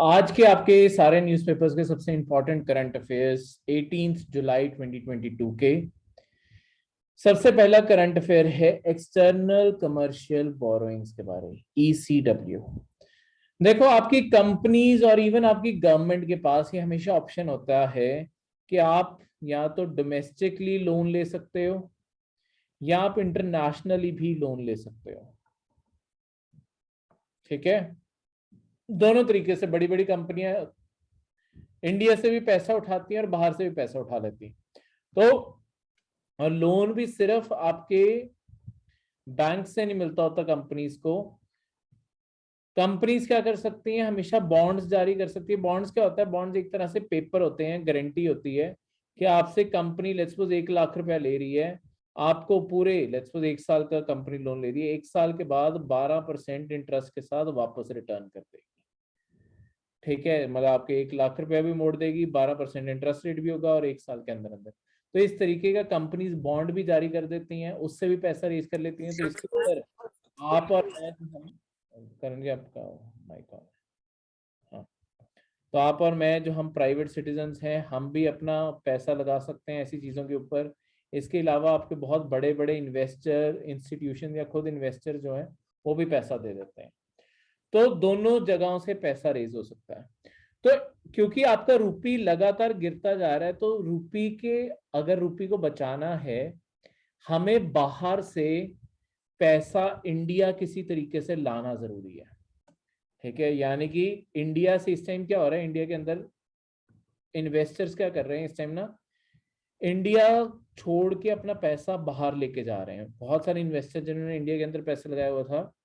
आज के आपके सारे न्यूज़पेपर्स के सबसे इंपॉर्टेंट करंट अफेयर्स 18 जुलाई 2022 के सबसे पहला करंट अफेयर है एक्सटर्नल कमर्शियल बोरोइंग्स के बारे में, ECW। देखो, आपकी कंपनीज और इवन आपकी गवर्नमेंट के पास ये हमेशा ऑप्शन होता है कि आप या तो डोमेस्टिकली लोन ले सकते हो या आप इंटरनेशनली भी लोन ले सकते हो। ठीक है, दोनों तरीके से बड़ी बड़ी कंपनियां इंडिया से भी पैसा उठाती हैं और बाहर से भी पैसा उठा लेती हैं। तो और लोन भी सिर्फ आपके बैंक से नहीं मिलता होता कंपनीज को। कंपनीज क्या कर सकती हैं, हमेशा बॉन्ड्स जारी कर सकती है। बॉन्ड्स क्या होता है? बॉन्ड्स एक तरह से पेपर होते हैं, गारंटी होती है कि आपसे कंपनी लेट्स सपोज 1 लाख रुपया ले रही है, आपको पूरे लेट्स सपोज 1 साल का कंपनी लोन ले रही है, 1 साल के बाद 12% इंटरेस्ट के साथ वापस रिटर्न कर देगी। ठीक है, मतलब आपके 1 लाख रुपया भी मोड़ देगी, 12% इंटरेस्ट रेट भी होगा और 1 साल के अंदर अंदर। तो इस तरीके का कंपनीज बॉन्ड भी जारी कर देती हैं, उससे भी पैसा रेज कर लेती हैं। तो इसके अंदर आप और मैं करेंगे आपका माइक ऑन। हाँ, तो आप और मैं जो हम प्राइवेट सिटीजन्स हैं, हम भी अपना पैसा लगा सकते हैं ऐसी चीज़ों के ऊपर। इसके अलावा आपके बहुत बड़े बड़े इन्वेस्टर इंस्टीट्यूशन या खुद इन्वेस्टर जो हैं वो भी पैसा दे देते हैं। तो दोनों जगहों से पैसा रेज हो सकता है। तो क्योंकि आपका रुपी लगातार गिरता जा रहा है, तो रुपी के अगर रुपी को बचाना है, हमें बाहर से पैसा इंडिया किसी तरीके से लाना जरूरी है। ठीक है, यानी कि इंडिया से इस टाइम क्या हो रहा है, इंडिया के अंदर इन्वेस्टर्स क्या कर रहे हैं इस टाइम ना, इंडिया छोड़ के अपना पैसा बाहर लेके जा रहे हैं। बहुत सारे इन्वेस्टर जिन्होंने इंडिया के अंदर पैसा लगाया हुआ था,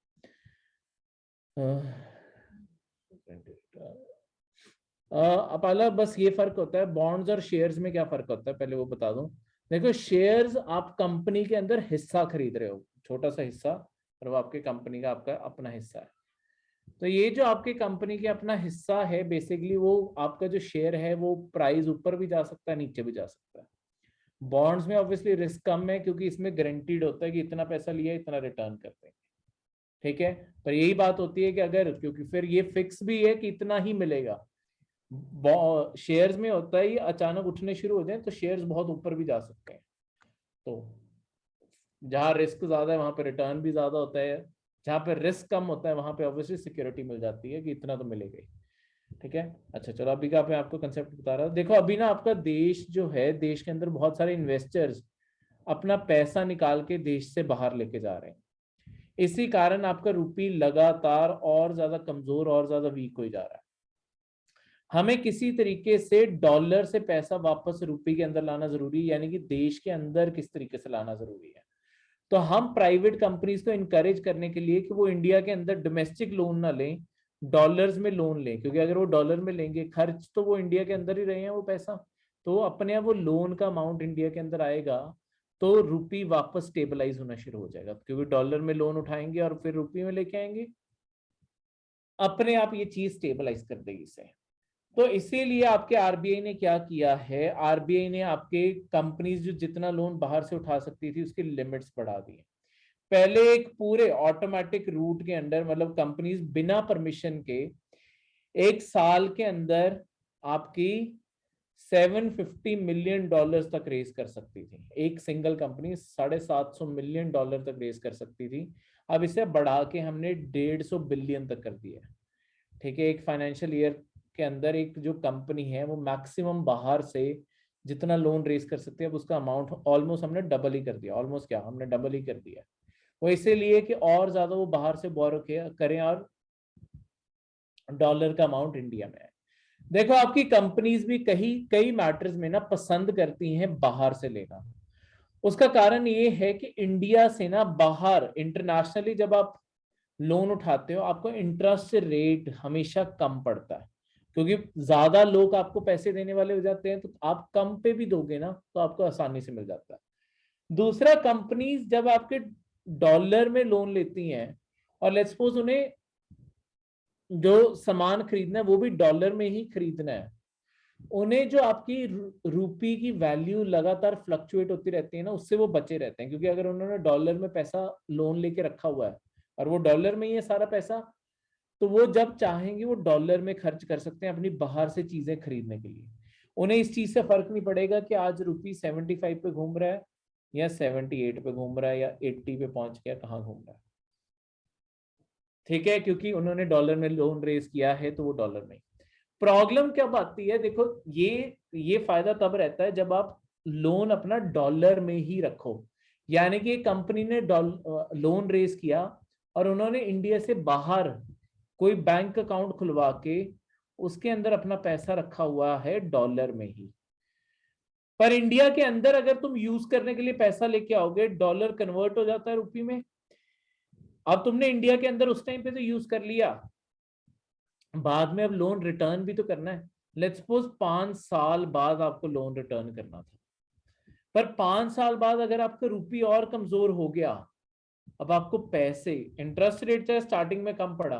अपाला, बस ये फर्क होता है बॉन्ड्स और शेयर्स में। क्या फर्क होता है पहले वो बता दूं। देखो, शेयर्स आप कंपनी के अंदर हिस्सा खरीद रहे हो, छोटा सा हिस्सा, और वो आपके कंपनी का आपका अपना हिस्सा है। तो ये जो आपके कंपनी के अपना हिस्सा है, बेसिकली वो आपका जो शेयर है वो प्राइस ऊपर भी जा सकता है, नीचे भी जा सकता है। बॉन्ड्स में ऑब्वियसली रिस्क कम है क्योंकि इसमें गारंटीड होता है कि इतना पैसा लिया इतना रिटर्न कर देंगे। ठीक है, पर यही बात होती है कि अगर, क्योंकि फिर ये फिक्स भी है कि इतना ही मिलेगा। शेयर्स में होता है ये अचानक उठने शुरू हो जाए तो शेयर्स बहुत ऊपर भी जा सकते हैं। तो जहां रिस्क ज्यादा है वहां पे रिटर्न भी ज्यादा होता है, जहां पे रिस्क कम होता है वहां पे ऑब्वियसली सिक्योरिटी मिल जाती है कि इतना तो मिलेगा ही। ठीक है, अच्छा चलो, अभी का मैं आपको कंसेप्ट बता रहा हूँ। देखो, अभी ना आपका देश जो है, देश के अंदर बहुत सारे इन्वेस्टर्स अपना पैसा निकाल के देश से बाहर लेके जा रहे हैं। इसी कारण आपका रुपी लगातार और ज्यादा कमजोर और ज्यादा वीक हो जा रहा है। हमें किसी तरीके से डॉलर से पैसा वापस रुपये के अंदर लाना जरूरी है, यानी कि देश के अंदर किस तरीके से लाना जरूरी है। तो हम प्राइवेट कंपनीज को इनकरेज करने के लिए कि वो इंडिया के अंदर डोमेस्टिक लोन ना लें, डॉलर्स में लोन लें, क्योंकि अगर वो डॉलर में लेंगे, खर्च तो वो इंडिया के अंदर ही रहे हैं वो पैसा, तो अपने आप वो लोन का अमाउंट इंडिया के अंदर आएगा, तो रुपी वापस स्टेबलाइज होना शुरू हो जाएगा, क्योंकि डॉलर में लोन उठाएंगे और फिर रुपये में लेके आएंगे, अपने आप ये चीज स्टेबलाइज कर देगी इसे। तो इसीलिए आपके आरबीआई ने क्या किया है, आरबीआई ने आपके कंपनीज जो जितना लोन बाहर से उठा सकती थी उसकी लिमिट्स बढ़ा दी है। पहले एक पूरे ऑटोमेटिक रूट के अंडर, मतलब कंपनीज बिना परमिशन के 1 साल के अंदर आपकी $750 मिलियन तक रेज कर सकती थी। एक सिंगल कंपनी $750 मिलियन तक रेज कर सकती थी। अब इसे बढ़ा के हमने 150 बिलियन तक कर दिया है। ठीक है, एक फाइनेंशियल ईयर के अंदर एक जो कंपनी है वो मैक्सिमम बाहर से जितना लोन रेज कर सकती है, अब उसका अमाउंट ऑलमोस्ट हमने डबल ही कर दिया। ऑलमोस्ट क्या, हमने डबल ही कर दिया। वो इसीलिए कि और ज्यादा वो बाहर से बोरो करें और डॉलर का अमाउंट इंडिया में है। देखो, आपकी कंपनीज भी कई मैटर्स में ना पसंद करती हैं बाहर से लेना। उसका कारण ये है कि इंडिया से ना बाहर इंटरनेशनली जब आप लोन उठाते हो, आपको इंटरेस्ट रेट हमेशा कम पड़ता है, क्योंकि ज्यादा लोग आपको पैसे देने वाले हो जाते हैं, तो आप कम पे भी दोगे ना तो आपको आसानी से मिल जाता है। दूसरा, कंपनीज जब आपके डॉलर में लोन लेती हैं और लेट्स सपोज उन्हें जो सामान खरीदना है वो भी डॉलर में ही खरीदना है, उन्हें जो आपकी रुपी की वैल्यू लगातार फ्लक्चुएट होती रहती है ना, उससे वो बचे रहते हैं। क्योंकि अगर उन्होंने डॉलर में पैसा लोन लेके रखा हुआ है और वो डॉलर में ही है सारा पैसा, तो वो जब चाहेंगे वो डॉलर में खर्च कर सकते हैं अपनी बाहर से चीजें खरीदने के लिए। उन्हें इस चीज से फर्क नहीं पड़ेगा कि आज रुपी 75 पे घूम रहा है या 78 पे घूम रहा है या 80 पे पहुंच गया, कहाँ घूम रहा है। ठीक है, क्योंकि उन्होंने डॉलर में लोन रेज किया है तो वो डॉलर में। प्रॉब्लम क्या आती है, देखो ये फायदा तब रहता है जब आप लोन अपना डॉलर में ही रखो। यानी कि कंपनी ने लोन रेज किया और उन्होंने इंडिया से बाहर कोई बैंक अकाउंट खुलवा के उसके अंदर अपना पैसा रखा हुआ है डॉलर में ही। पर इंडिया के अंदर अगर तुम यूज करने के लिए पैसा लेके आओगे, डॉलर कन्वर्ट हो जाता है रुपये में। अब तुमने इंडिया के अंदर उस टाइम पे तो यूज कर लिया, बाद में अब लोन रिटर्न भी तो करना है। लेट्स सपोज 5 साल बाद आपको लोन रिटर्न करना था, पर 5 साल बाद अगर आपका रुपये और कमजोर हो गया, अब आपको पैसे, इंटरेस्ट रेट चाहे स्टार्टिंग में कम पड़ा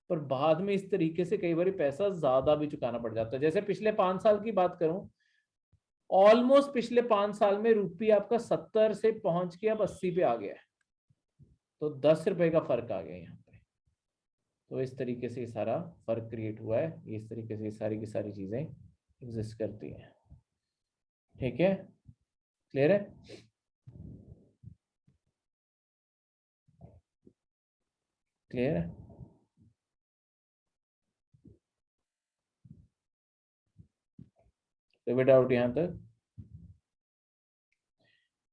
पर बाद में इस तरीके से कई बार पैसा ज्यादा भी चुकाना पड़ जाता है। जैसे पिछले 5 साल की बात करूं, ऑलमोस्ट पिछले 5 साल में रुपये आपका 70 से पहुंच के अब 80 पे आ गया है, तो 10 रुपए का फर्क आ गया यहाँ पे। तो इस तरीके से ये सारा फर्क क्रिएट हुआ है, इस तरीके से सारी की सारी चीजें एग्जिस्ट करती हैं। ठीक है, क्लियर है? क्लियर है? कोई डाउट यहाँ तक?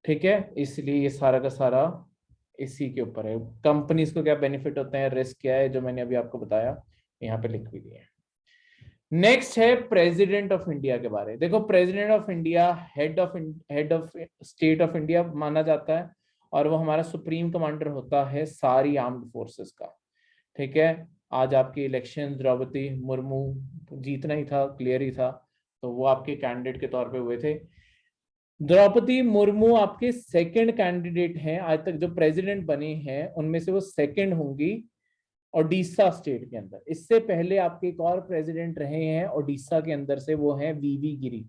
ठीक है, इसलिए ये सारा का सारा इसी के ऊपर है। कंपनीज को क्या बेनिफिट होते हैं, रिस्क क्या है, जो मैंने अभी आपको बताया यहाँ पे लिख भी दिया है। नेक्स्ट है प्रेसिडेंट ऑफ इंडिया के बारे में। देखो, president of India head of state of India माना जाता है और वो हमारा सुप्रीम कमांडर होता है सारी आर्म्ड फोर्सेस का। ठीक है, आज आपकी इलेक्शन द्रौपदी मुर्मू जीतना ही था, क्लियर ही था, तो वो आपके कैंडिडेट के तौर पे हुए थे। द्रौपदी मुर्मू आपके सेकंड कैंडिडेट हैं, आज तक जो प्रेसिडेंट बने हैं उनमें से वो सेकंड होंगी ओडिशा स्टेट के अंदर। इससे पहले आपके एक और प्रेसिडेंट रहे हैं ओडिशा के अंदर से, वो हैं वीवी गिरी।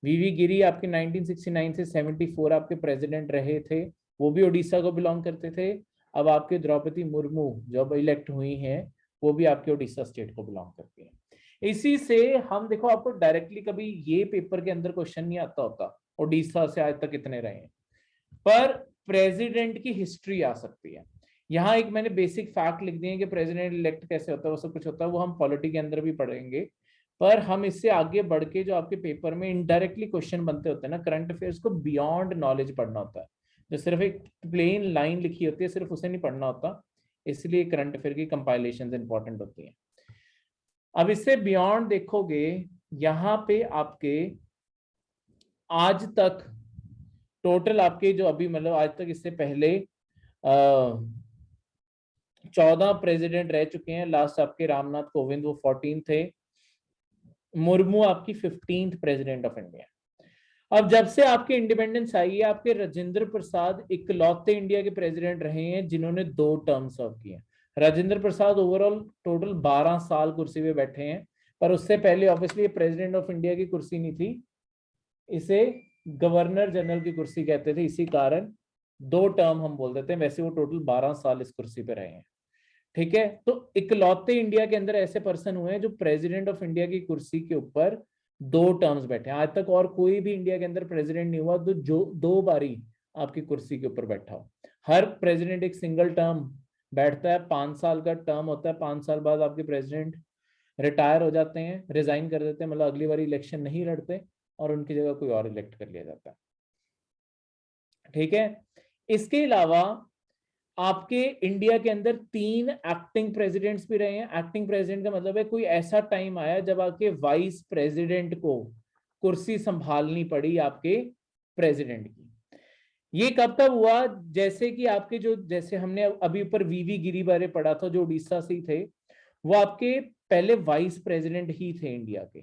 वीवी गिरी आपके 1969 से 74 आपके प्रेसिडेंट रहे थे, वो भी ओडिशा को बिलोंग करते थे। अब आपके द्रौपदी मुर्मू जो अब इलेक्ट हुई हैं वो भी आपके ओडिशा स्टेट को बिलोंग करती हैं। इसी से हम देखो, आपको डायरेक्टली कभी ये पेपर के अंदर क्वेश्चन नहीं आता होता ओडिशा से आज तक कितने रहे हैं, पर प्रेसिडेंट की हिस्ट्री आ सकती है। यहाँ एक मैंने बेसिक फैक्ट लिख दिए कि प्रेसिडेंट इलेक्ट कैसे होता है, वो सब कुछ होता है, वो हम पॉलिटी के अंदर भी पढ़ेंगे। पर हम इससे आगे बढ़ के जो आपके पेपर में इनडायरेक्टली क्वेश्चन बनते होते हैं ना, करंट अफेयर्स को बियॉन्ड नॉलेज पढ़ना होता है। जो सिर्फ एक प्लेन लाइन लिखी होती है सिर्फ उसे नहीं पढ़ना होता, इसलिए करंट अफेयर की कंपाइलेशन इंपॉर्टेंट होती है। अब इससे बियॉन्ड देखोगे, यहाँ पे आपके आज तक टोटल आपके जो अभी मतलब आज तक इससे पहले 14 प्रेसिडेंट रह चुके हैं। लास्ट आपके रामनाथ कोविंद, वो 14 थे। मुर्मू आपकी 15th प्रेसिडेंट ऑफ इंडिया। अब जब से आपकी इंडिपेंडेंस आई है, आपके राजेंद्र प्रसाद इकलौते इंडिया के प्रेसिडेंट रहे हैं जिन्होंने 2 टर्म सर्व किए। राजेंद्र प्रसाद ओवरऑल टोटल 12 साल कुर्सी पे बैठे हैं, पर उससे पहले ऑब्वियसली प्रेसिडेंट ऑफ इंडिया की कुर्सी नहीं थी, इसे गवर्नर जनरल की कुर्सी कहते थे, इसी कारण 2 टर्म हम बोल देते हैं। वैसे वो टोटल 12 साल इस कुर्सी पे रहे हैं। ठीक है, तो इकलौते इंडिया के अंदर ऐसे पर्सन हुए हैं जो प्रेसिडेंट ऑफ इंडिया की कुर्सी के ऊपर 2 टर्म्स बैठे हैं। आज तक और कोई भी इंडिया के अंदर प्रेसिडेंट नहीं हुआ तो जो 2 बारी आपकी कुर्सी के ऊपर बैठा हो। हर प्रेसिडेंट एक सिंगल टर्म बैठता है, 5 साल का टर्म होता है। 5 साल बाद आपके प्रेसिडेंट रिटायर हो जाते हैं, रिजाइन कर देते हैं, मतलब अगली बार इलेक्शन नहीं लड़ते और उनकी जगह कोई और इलेक्ट कर लिया जाता है। ठीक है, इसके अलावा आपके इंडिया के अंदर 3 एक्टिंग प्रेसिडेंट्स भी रहे हैं। एक्टिंग प्रेसिडेंट का मतलब है कोई ऐसा टाइम आया जब आपके वाइस प्रेसिडेंट को कुर्सी संभालनी पड़ी आपके प्रेसिडेंट की। ये कब तब हुआ, जैसे कि आपके जो, जैसे हमने अभी ऊपर वीवी गिरी बारे पढ़ा था जो उड़ीसा से थे, वो आपके पहले वाइस प्रेसिडेंट ही थे इंडिया के।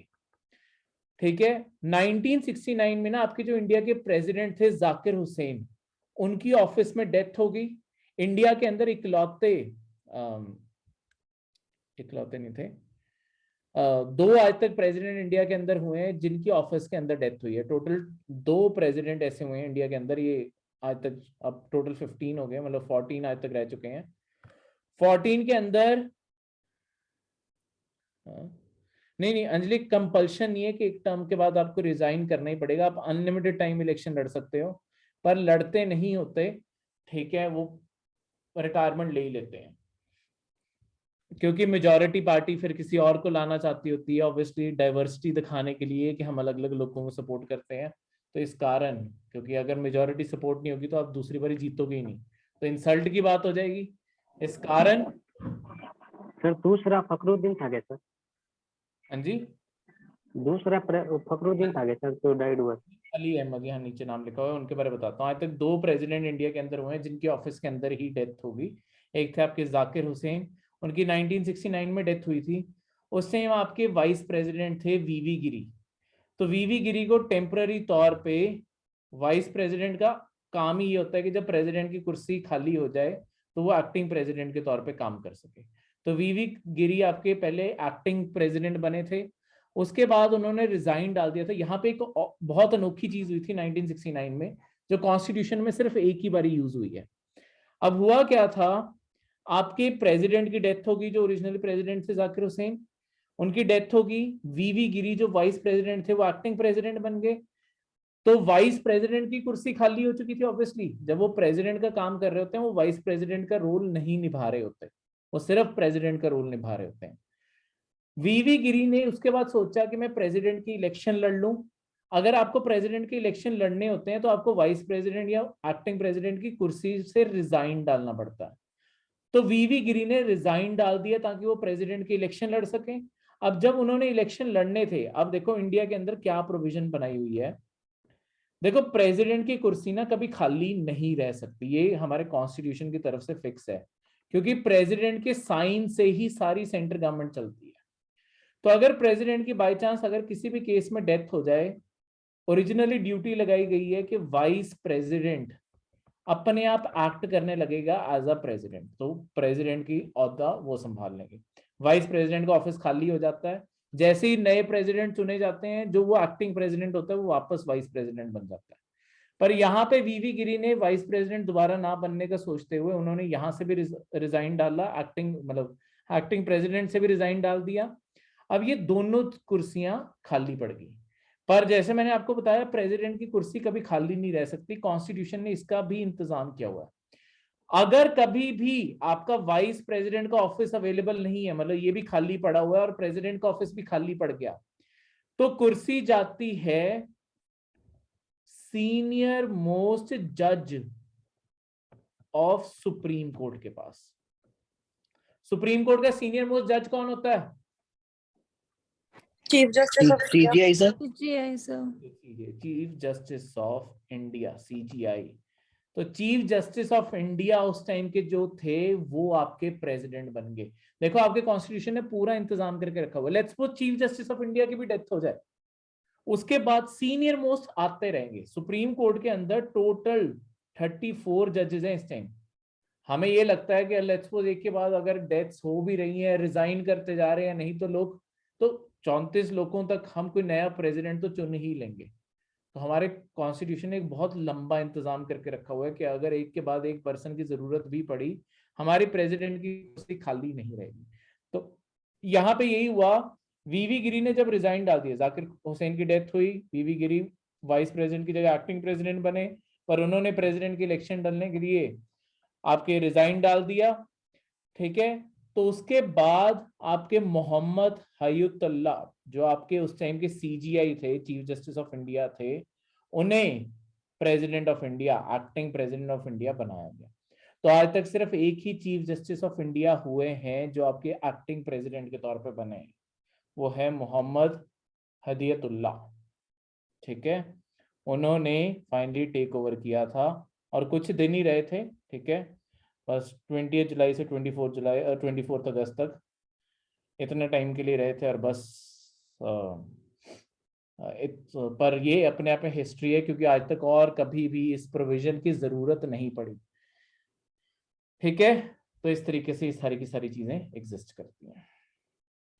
ठीक है, 1969 में ना आपके जो इंडिया के प्रेसिडेंट थे जाकिर हुसैन, उनकी ऑफिस में डेथ हो गई। इंडिया के अंदर इकलौते नहीं थे, 2 आज तक प्रेसिडेंट इंडिया के अंदर हुए हैं जिनकी ऑफिस के अंदर डेथ हुई है। टोटल 2 प्रेसिडेंट ऐसे हुए हैं इंडिया के अंदर, ये आज तक अब टोटल 15 हो गए, मतलब 14 आज तक रह चुके हैं। 14 के अंदर हाँ। नहीं नहीं अंजलि, कंपल्शन नहीं है कि एक टर्म के बाद आपको रिजाइन करना ही पड़ेगा। आप अनलिमिटेड टाइम इलेक्शन लड़ सकते हो, पर लड़ते नहीं होते, ठीक है, वो रिटायरमेंट ले ही लेते हैं, क्योंकि मेजोरिटी पार्टी फिर किसी और को लाना चाहती होती है, ऑब्वियसली डाइवर्सिटी दिखाने के लिए कि हम अलग अलग लोगों को सपोर्ट करते हैं। तो इस कारण, क्योंकि अगर मेजोरिटी सपोर्ट नहीं होगी तो आप दूसरी बारी जीतोगे ही नहीं, तो इंसल्ट की बात हो जाएगी। इस कारण सर दूसरा फखरुद्दीन था क्या सर? हाँ जी, दूसरा फखरुद्दीन था क्या सर तो डाइड हुआ? अली अहमद यहाँ नीचे नाम लिखा हुआ है, उनके बारे में बताता हूँ। आज तक 2 प्रेसिडेंट इंडिया के अंदर हुए हैं जिनकी ऑफिस के अंदर ही डेथ होगी। एक थे आपके जाकिर हुसैन, उनकी 1969 में डेथ हुई थी। उस टाइम आपके वाइस प्रेसिडेंट थे वीवी गिरी। तो वीवी गिरी को टेम्पररी तौर पे, वाइस प्रेसिडेंट का काम ही ये होता है कि जब प्रेसिडेंट की कुर्सी खाली हो जाए तो वो एक्टिंग प्रेसिडेंट के तौर पे काम कर सके। तो वीवी गिरी आपके पहले एक्टिंग प्रेसिडेंट बने थे, उसके बाद उन्होंने रिजाइन डाल दिया था। यहाँ पे एक बहुत अनोखी चीज हुई थी 1969 में, जो कॉन्स्टिट्यूशन में सिर्फ एक ही बार यूज हुई है। अब हुआ क्या था, आपके प्रेसिडेंट की डेथ होगी, जो ओरिजिनली प्रेसिडेंट थे जाकिर हुसैन, उनकी डेथ होगी। वीवी गिरी जो वाइस प्रेसिडेंट थे वो एक्टिंग प्रेसिडेंट बन गए। तो वाइस प्रेसिडेंट की कुर्सी खाली हो चुकी थी। ऑब्वियसली जब वो प्रेसिडेंट का काम कर रहे होते हैं वो वाइस प्रेसिडेंट का रोल नहीं निभा रहे होते, वो सिर्फ प्रेसिडेंट का रोल निभा रहे होते हैं। वीवी गिरी ने उसके बाद सोचा कि मैं प्रेसिडेंट की इलेक्शन लड़ लूं। अगर आपको प्रेसिडेंट के इलेक्शन लड़ने होते हैं तो आपको वाइस प्रेसिडेंट या एक्टिंग प्रेसिडेंट की कुर्सी से रिजाइन डालना पड़ता है। तो वीवी गिरी ने रिजाइन डाल दिया ताकि वो प्रेसिडेंट की इलेक्शन लड़ सकें। अब जब उन्होंने इलेक्शन लड़ने थे, अब देखो इंडिया के अंदर क्या प्रोविजन बनाई हुई है। देखो प्रेसिडेंट की कुर्सी ना कभी खाली नहीं रह सकती, ये हमारे कॉन्स्टिट्यूशन की तरफ से फिक्स है, क्योंकि प्रेसिडेंट के साइन से ही सारी सेंट्रल गवर्नमेंट चलती है। तो अगर प्रेसिडेंट की बाई चांस अगर किसी भी केस में डेथ हो जाए, ओरिजिनली ड्यूटी लगाई गई है कि वाइस प्रेसिडेंट अपने आप एक्ट करने लगेगा एज अ प्रेसिडेंट, तो प्रेसिडेंट की ओहदा वो संभाल लेंगे। वाइस प्रेसिडेंट का ऑफिस खाली हो जाता है, जैसे ही नए प्रेसिडेंट चुने जाते हैं, जो वो एक्टिंग प्रेसिडेंट होता है वो वापस वाइस प्रेसिडेंट बन जाता है। पर यहाँ पे वीवी गिरी ने वाइस प्रेसिडेंट दोबारा ना बनने का सोचते हुए उन्होंने यहाँ से भी रिजाइन डाला, एक्टिंग मतलब एक्टिंग प्रेसिडेंट से भी रिजाइन डाल दिया। अब ये दोनों कुर्सियां खाली पड़ गई। पर जैसे मैंने आपको बताया प्रेसिडेंट की कुर्सी कभी खाली नहीं रह सकती, कॉन्स्टिट्यूशन ने इसका भी इंतजाम किया हुआ है। अगर कभी भी आपका वाइस प्रेसिडेंट का ऑफिस अवेलेबल नहीं है, मतलब ये भी खाली पड़ा हुआ है और प्रेसिडेंट का ऑफिस भी खाली पड़ गया, तो कुर्सी जाती है सीनियर मोस्ट जज ऑफ सुप्रीम कोर्ट के पास। सुप्रीम कोर्ट का सीनियर मोस्ट जज कौन होता है? Chief justice of CGI sir. CGI sir. Chief justice of India, CGI. तो चीफ जस्टिस ऑफ इंडिया उस टाइम के जो थे वो आपके प्रेसिडेंट बन गए। देखो आपके कॉन्स्टिट्यूशन ने पूरा इंतजाम करके रखा हुआ है। Let's suppose chief justice of India की भी डेथ हो जाए, उसके बाद सीनियर मोस्ट आते रहेंगे। सुप्रीम कोर्ट के अंदर टोटल 34 जजेस हैं इस टाइम। हमें ये लगता है कि लेट्स सपोज एक के बाद अगर डेथ्स हो भी रही हैं, रिजाइन करते जा रहे हैं, नहीं तो लोग, तो 34 लोगों तक हम कोई नया प्रेसिडेंट तो चुन ही लेंगे। तो हमारे कॉन्स्टिट्यूशन ने एक बहुत लंबा इंतजाम करके रखा हुआ है कि अगर एक के बाद एक पर्सन की जरूरत भी पड़ी, हमारी प्रेसिडेंट की कुर्सी खाली नहीं रहेगी। तो यहाँ पे यही हुआ। वीवी गिरी ने जब रिजाइन डाल दिया, जाकिर हुसैन की डेथ हुई, वीवी गिरी वाइस प्रेसिडेंट की जगह एक्टिंग प्रेसिडेंट बने, पर उन्होंने प्रेसिडेंट की इलेक्शन डालने के लिए आपके रिजाइन डाल दिया, ठीक है। तो उसके बाद आपके मोहम्मद हयुतुल्लाह, जो आपके उस टाइम के सीजीआई थे, चीफ जस्टिस ऑफ इंडिया थे, उन्हें president of India, acting president of India बनाया गया। तो आज तक सिर्फ एक ही चीफ जस्टिस ऑफ इंडिया हुए हैं जो आपके एक्टिंग प्रेसिडेंट के तौर पे बने हैं, वो है मोहम्मद हदियतुल्लाह, ठीक है। उन्होंने फाइनली टेक ओवर किया था और कुछ दिन ही रहे थे, ठीक है, बस 20 जुलाई से 24 अगस्त तक इतने टाइम के लिए रहे थे। और बस पर ये अपने आप में हिस्ट्री है, क्योंकि आज तक और कभी भी इस प्रोविजन की जरूरत नहीं पड़ी, ठीक है। तो इस तरीके से सारी की सारी चीजें एग्जिस्ट करती हैं।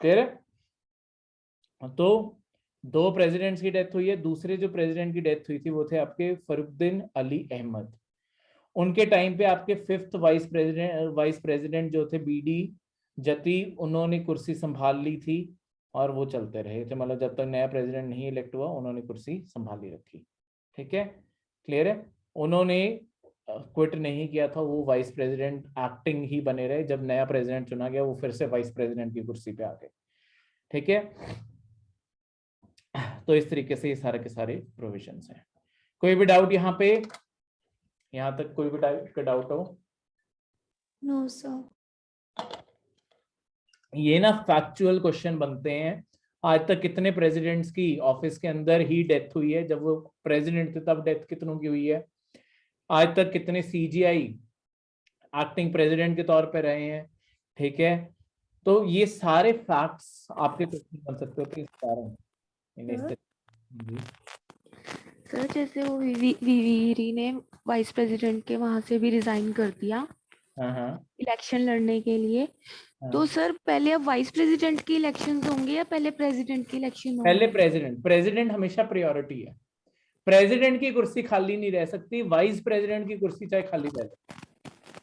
क्लियर है? तो 2 प्रेसिडेंट्स की डेथ हुई है। दूसरे जो प्रेसिडेंट की डेथ हुई थी वो थे आपके फरुद्दीन अली अहमद। उनके टाइम पे आपके 5th वाइस प्रेसिडेंट जो थे बीडी जति उन्होंने कुर्सी संभाल ली थी और वो चलते रहे थे, मतलब जब तक नया प्रेसिडेंट नहीं इलेक्ट हुआ उन्होंने कुर्सी संभाली रखी। ठीक है, क्लियर है। उन्होंने क्विट नहीं किया था, वो वाइस प्रेसिडेंट एक्टिंग ही बने रहे, जब नया प्रेसिडेंट चुना गया वो फिर से वाइस प्रेसिडेंट की कुर्सी पे आ गए। ठीक है, तो इस तरीके से ये सारे के सारे प्रोविजंस हैं। कोई भी डाउट यहाँ पे, यहाँ तक कोई भी टाइप का डाउट हो? No sir. ये ना फैक्चुअल क्वेश्चन बनते हैं। आज तक कितने प्रेसिडेंट्स की ऑफिस के अंदर ही डेथ हुई है, जब वो प्रेसिडेंट थे तब डेथ कितनों की हुई है? आज तक कितने सीजीआई एक्टिंग प्रेसिडेंट के तौर पे रहे हैं? ठीक है, तो ये सारे फैक्ट्स आपके क्वेश्चन बन सकते होते हैं इस कारण जी। सर जैसे वो वीवीरी ने वाइस प्रेसिडेंट के वहां से भी रिजाइन कर दिया हाँ इलेक्शन लड़ने के लिए, तो हाँ। सर पहले अब वाइस प्रेसिडेंट की इलेक्शन होंगे या पहले प्रेसिडेंट की इलेक्शन पहले होंगे? प्रेसिडेंट हमेशा प्रायोरिटी है। प्रेसिडेंट की कुर्सी खाली नहीं रह सकती, वाइस प्रेसिडेंट की कुर्सी चाहे खाली रह जाए।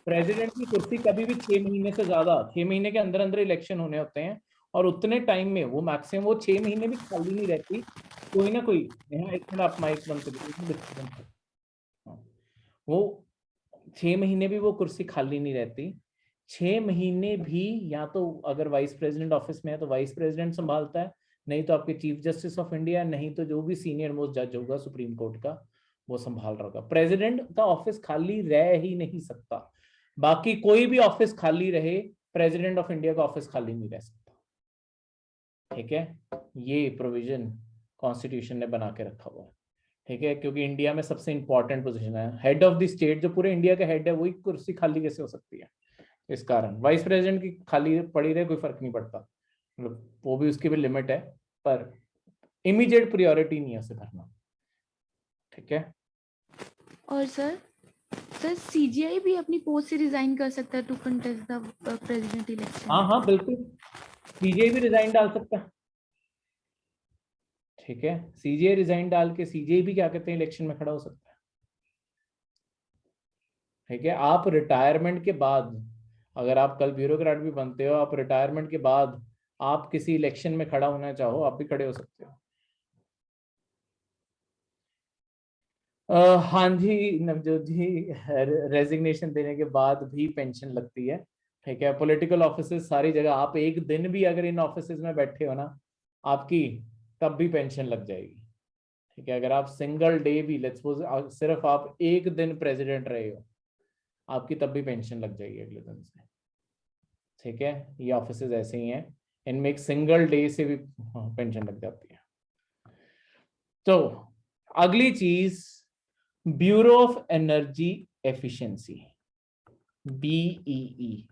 प्रेसिडेंट की कुर्सी कभी भी 6 महीने से ज्यादा, 6 महीने के अंदर अंदर इलेक्शन होने होते हैं, और उतने टाइम में वो मैक्सिमम वो 6 महीने भी खाली नहीं रहती। कोई ना कोई, यहाँ एक मिनट आप माइक बंद कर दीजिए। वो 6 महीने भी वो कुर्सी खाली नहीं रहती। 6 महीने भी या तो अगर वाइस प्रेसिडेंट ऑफिस में है तो वाइस प्रेसिडेंट संभालता है, नहीं तो आपके चीफ जस्टिस ऑफ इंडिया, नहीं तो जो भी सीनियर मोस्ट जज होगा सुप्रीम कोर्ट का वो संभाल रहा होगा। प्रेसिडेंट का ऑफिस खाली रह ही नहीं सकता। बाकी कोई भी ऑफिस खाली रहे, प्रेसिडेंट ऑफ इंडिया का ऑफिस खाली नहीं रह सकता। ठीक है, ये प्रोविजन कॉन्स्टिट्यूशन ने बना के रखा हुआ है। ठीक है, क्योंकि इंडिया में सबसे इंपॉर्टेंट पोजीशन है, हेड ऑफ द स्टेट, जो पूरे इंडिया का हेड है, वही कुर्सी खाली कैसे हो सकती है? इस कारण वाइस प्रेसिडेंट की खाली पड़ी रहे कोई फर्क नहीं पड़ता, मतलब वो भी उसकी भी लिमिट है, पर इमीडिएट प्रायोरिटी नहीं है उसे भरना। ठीक है, और सर सीजीआई भी अपनी पोस्ट से रिजाइन कर सकता है to contest the president election? हाँ हाँ बिल्कुल, सीजीआई भी रिजाइन डाल सकता है। ठीक है, सीजीआई रिजाइन डाल के सीजीआई भी क्या कहते हैं इलेक्शन में खड़ा हो सकता है। ठीक है, आप रिटायरमेंट के बाद, अगर आप कल ब्यूरोक्रेट भी बनते हो, आप रिटायरमेंट के बाद आप किसी इलेक्शन में खड़ा होना चाहो, आप भी खड़े हो सकते हो। हाँ जी नवजोत जी, रेजिग्नेशन देने के बाद भी पेंशन लगती है। ठीक है, पॉलिटिकल ऑफिसेज सारी जगह, आप एक दिन भी अगर इन ऑफिसेज में बैठे हो ना आपकी, तब भी पेंशन लग जाएगी। ठीक है, अगर आप सिंगल डे भी, लेट्स सपोज सिर्फ आप एक दिन प्रेसिडेंट रहे हो, आपकी तब भी पेंशन लग जाएगी अगले दिन से। ठीक है, ये ऑफिसेज ऐसे ही हैं, इनमें एक सिंगल डे से भी पेंशन लग जाती है। तो अगली चीज, bureau of energy efficiency, BEE.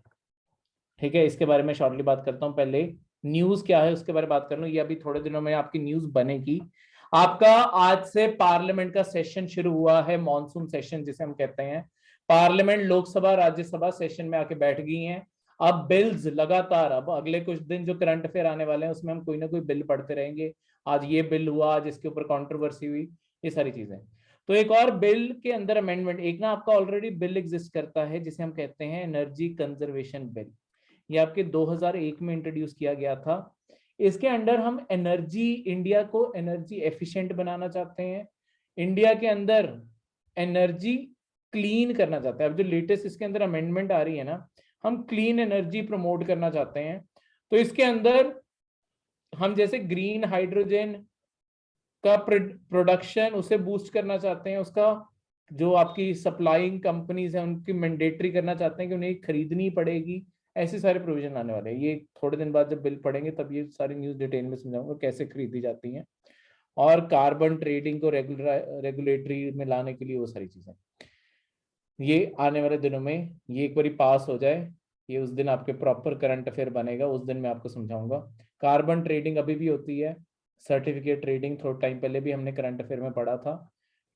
ठीक है, इसके बारे में शॉर्टली बात करता हूं। पहले न्यूज क्या है उसके बारे में बात कर लूं, ये अभी थोड़े दिनों में आपकी न्यूज बनेगी। आपका आज से पार्लियामेंट का सेशन शुरू हुआ है, मॉनसून सेशन जिसे हम कहते हैं। पार्लियामेंट, लोकसभा, राज्यसभा सेशन में आके बैठ गई हैं। अब बिल्स लगातार, अब अगले कुछ दिन जो करंट अफेयर आने वाले हैं उसमें हम कोई ना कोई बिल पढ़ते रहेंगे। आज ये बिल हुआ, आज इसके ऊपर कंट्रोवर्सी हुई, ये सारी चीजें। तो एक और बिल के अंदर अमेंडमेंट, एक ना आपका ऑलरेडी बिल एग्जिस्ट करता है जिसे हम कहते हैं एनर्जी कंजर्वेशन बिल। ये आपके 2001 में इंट्रोड्यूस किया गया था। इसके अंडर हम एनर्जी, इंडिया को एनर्जी एफिशिएंट बनाना चाहते हैं, इंडिया के अंदर एनर्जी क्लीन करना चाहते हैं। अब जो लेटेस्ट इसके अंदर अमेंडमेंट आ रही है ना, हम क्लीन एनर्जी प्रमोट करना चाहते हैं। तो इसके अंदर हम जैसे ग्रीन हाइड्रोजन का प्रोडक्शन उसे बूस्ट करना चाहते हैं, उसका जो आपकी सप्लाइंग कंपनीज हैं उनकी मैंडेटरी करना चाहते हैं कि उन्हें खरीदनी पड़ेगी। ऐसे सारे प्रोविजन आने वाले हैं। ये थोड़े दिन बाद जब बिल पढ़ेंगे तब ये सारी न्यूज डिटेल में समझाऊंगा कैसे खरीदी जाती हैं, और कार्बन ट्रेडिंग को रेगुलेटरी में लाने के लिए वो सारी चीजें, ये आने वाले दिनों में, ये एक बार पास हो जाए, ये उस दिन आपके प्रॉपर करंट अफेयर बनेगा, उस दिन मैं आपको समझाऊंगा। कार्बन ट्रेडिंग अभी भी होती है, सर्टिफिकेट ट्रेडिंग थोड़ा टाइम पहले भी हमने करंट अफेयर में पढ़ा था।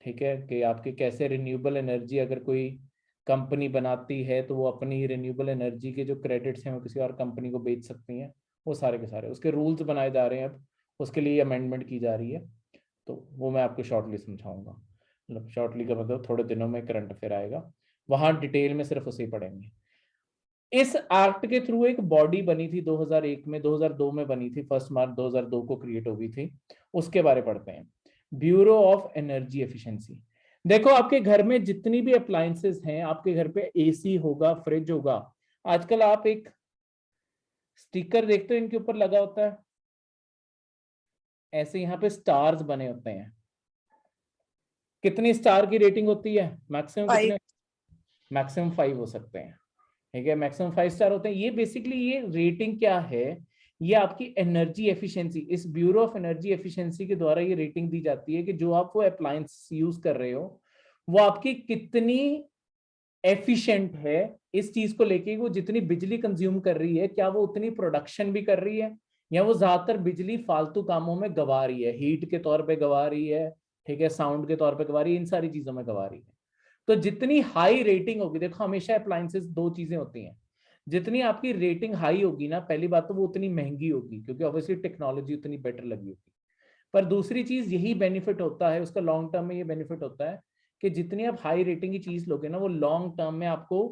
ठीक है, कि आपके कैसे रिन्यूएबल एनर्जी अगर कोई कंपनी बनाती है तो वो अपनी रिन्यूएबल एनर्जी के जो क्रेडिट्स हैं वो किसी और कंपनी को बेच सकती हैं। वो सारे के सारे उसके रूल्स बनाए जा रहे हैं, अब उसके लिए अमेंडमेंट की जा रही है। तो वो मैं आपको शॉर्टली समझाऊंगा, मतलब शॉर्टली का मतलब थोड़े दिनों में करंट अफेयर आएगा, वहां डिटेल में सिर्फ उसे ही पढ़ेंगे। इस एक्ट के थ्रू एक बॉडी बनी थी 2001 में, 2002 में बनी थी, 1 मार्च 2002 को क्रिएट हो गई थी। उसके बारे पढ़ते हैं, ब्यूरो ऑफ एनर्जी एफिशिएंसी। देखो आपके घर में जितनी भी अप्लायंसेस हैं, आपके घर पे एसी होगा, फ्रिज होगा, आजकल आप एक स्टिकर देखते हो इनके ऊपर लगा होता है, ऐसे यहाँ पे स्टार्स बने होते हैं। कितनी स्टार की रेटिंग होती है मैक्सिमम? कितने? मैक्सिमम 5 हो सकते हैं, ठीक है, मैक्सिमम 5 स्टार होते हैं। ये बेसिकली ये रेटिंग क्या है, ये आपकी एनर्जी एफिशिएंसी, इस ब्यूरो ऑफ एनर्जी एफिशिएंसी के द्वारा ये रेटिंग दी जाती है कि जो आप वो अप्लायंस यूज कर रहे हो वो आपकी कितनी एफिशिएंट है इस चीज को लेके, वो जितनी बिजली कंज्यूम कर रही है क्या वो उतनी प्रोडक्शन भी कर रही है, या वो ज्यादातर बिजली फालतू कामों में गवा रही है, हीट के तौर पे गवा रही है, ठीक है, साउंड के तौर पे गवा रही है, इन सारी चीजों में गवा रही है। तो जितनी हाई रेटिंग होगी, देखो हमेशा अप्लायंसेस दो चीजें होती हैं, जितनी आपकी रेटिंग हाई होगी ना, पहली बात तो वो उतनी महंगी होगी क्योंकि ऑब्वियसली टेक्नोलॉजी उतनी बेटर लगी होगी। पर दूसरी चीज यही बेनिफिट होता है उसका, लॉन्ग टर्म में ये बेनिफिट होता है कि जितनी आप हाई रेटिंग की चीज लोगे ना, वो लॉन्ग टर्म में आपको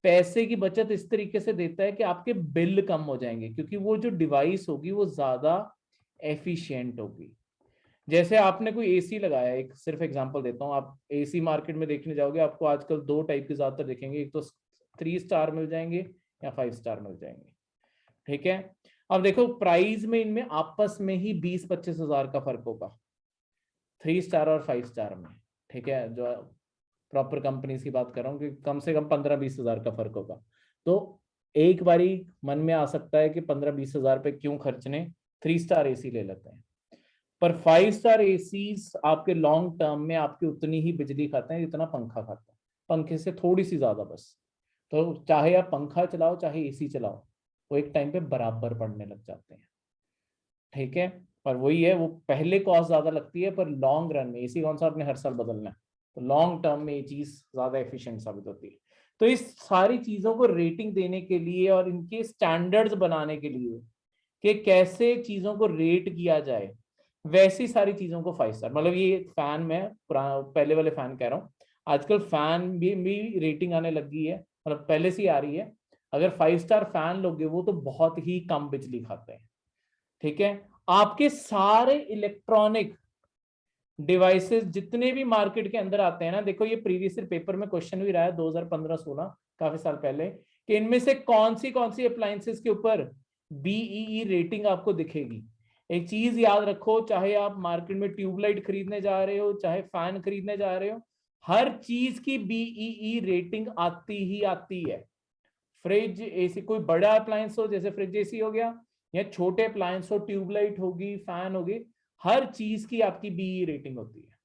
पैसे की बचत इस तरीके से देता है कि आपके बिल कम हो जाएंगे, क्योंकि वो जो डिवाइस होगी वो ज्यादा एफिशिएंट होगी। जैसे आपने कोई एसी लगाया, एक सिर्फ एग्जांपल देता हूँ, आप एसी मार्केट में देखने जाओगे आपको आजकल दो टाइप के ज्यादातर दिखेंगे, एक तो 3 स्टार मिल जाएंगे या 5 स्टार मिल जाएंगे, ठीक है। अब देखो प्राइस में इनमें आपस में ही 20-25 हजार का फर्क होगा, 3 स्टार और 5 स्टार में, ठीक है, जो प्रॉपर कंपनी की बात कर रहा हूँ कि कम से कम 15-20 हजार का फर्क होगा। तो एक बारी मन में आ सकता है कि 15-20 हजार पे क्यों खर्चने, 3 स्टार एसी ले लेते हैं। पर 5 स्टार एसी आपके लॉन्ग टर्म में आपकी उतनी ही बिजली खाते हैं जितना पंखा खाता है, पंखे से थोड़ी सी ज्यादा बस। तो चाहे आप पंखा चलाओ चाहे एसी चलाओ, वो एक टाइम पे बराबर पड़ने लग जाते हैं, ठीक है। पर वही है, वो पहले कॉस्ट ज्यादा लगती है पर लॉन्ग रन में एसी कौन सा आपने हर साल बदलना है, तो लॉन्ग टर्म में ये चीज ज्यादा एफिशिएंट साबित होती है। तो इस सारी चीजों को रेटिंग देने के लिए और इनके स्टैंडर्ड्स बनाने के लिए कि कैसे चीजों को रेट किया जाए, वैसी सारी चीजों को 5 स्टार, मतलब ये फैन में पहले वाले फैन कह रहा हूँ, आजकल फैन भी रेटिंग आने लगी है, मतलब पहले से ही आ रही है। अगर 5 स्टार फैन लोगे वो तो बहुत ही कम बिजली खाते हैं, ठीक है। आपके सारे इलेक्ट्रॉनिक डिवाइसेस जितने भी मार्केट के अंदर आते हैं ना, देखो ये प्रीवियस पेपर में क्वेश्चन भी रहा है 2015-16, काफी साल पहले, कि इनमें से कौन सी अप्लायंसेस के ऊपर बीईई रेटिंग आपको दिखेगी। एक चीज याद रखो, चाहे आप मार्केट में ट्यूबलाइट खरीदने जा रहे हो चाहे फैन खरीदने जा रहे हो, हर चीज की बीईई रेटिंग आती ही आती है। फ्रिज एसी, कोई बड़ा अप्लायंस हो जैसे फ्रिज एसी हो गया, या छोटे अप्लायंस हो, ट्यूबलाइट होगी, फैन होगी, हर चीज की आपकी बीई रेटिंग होती है।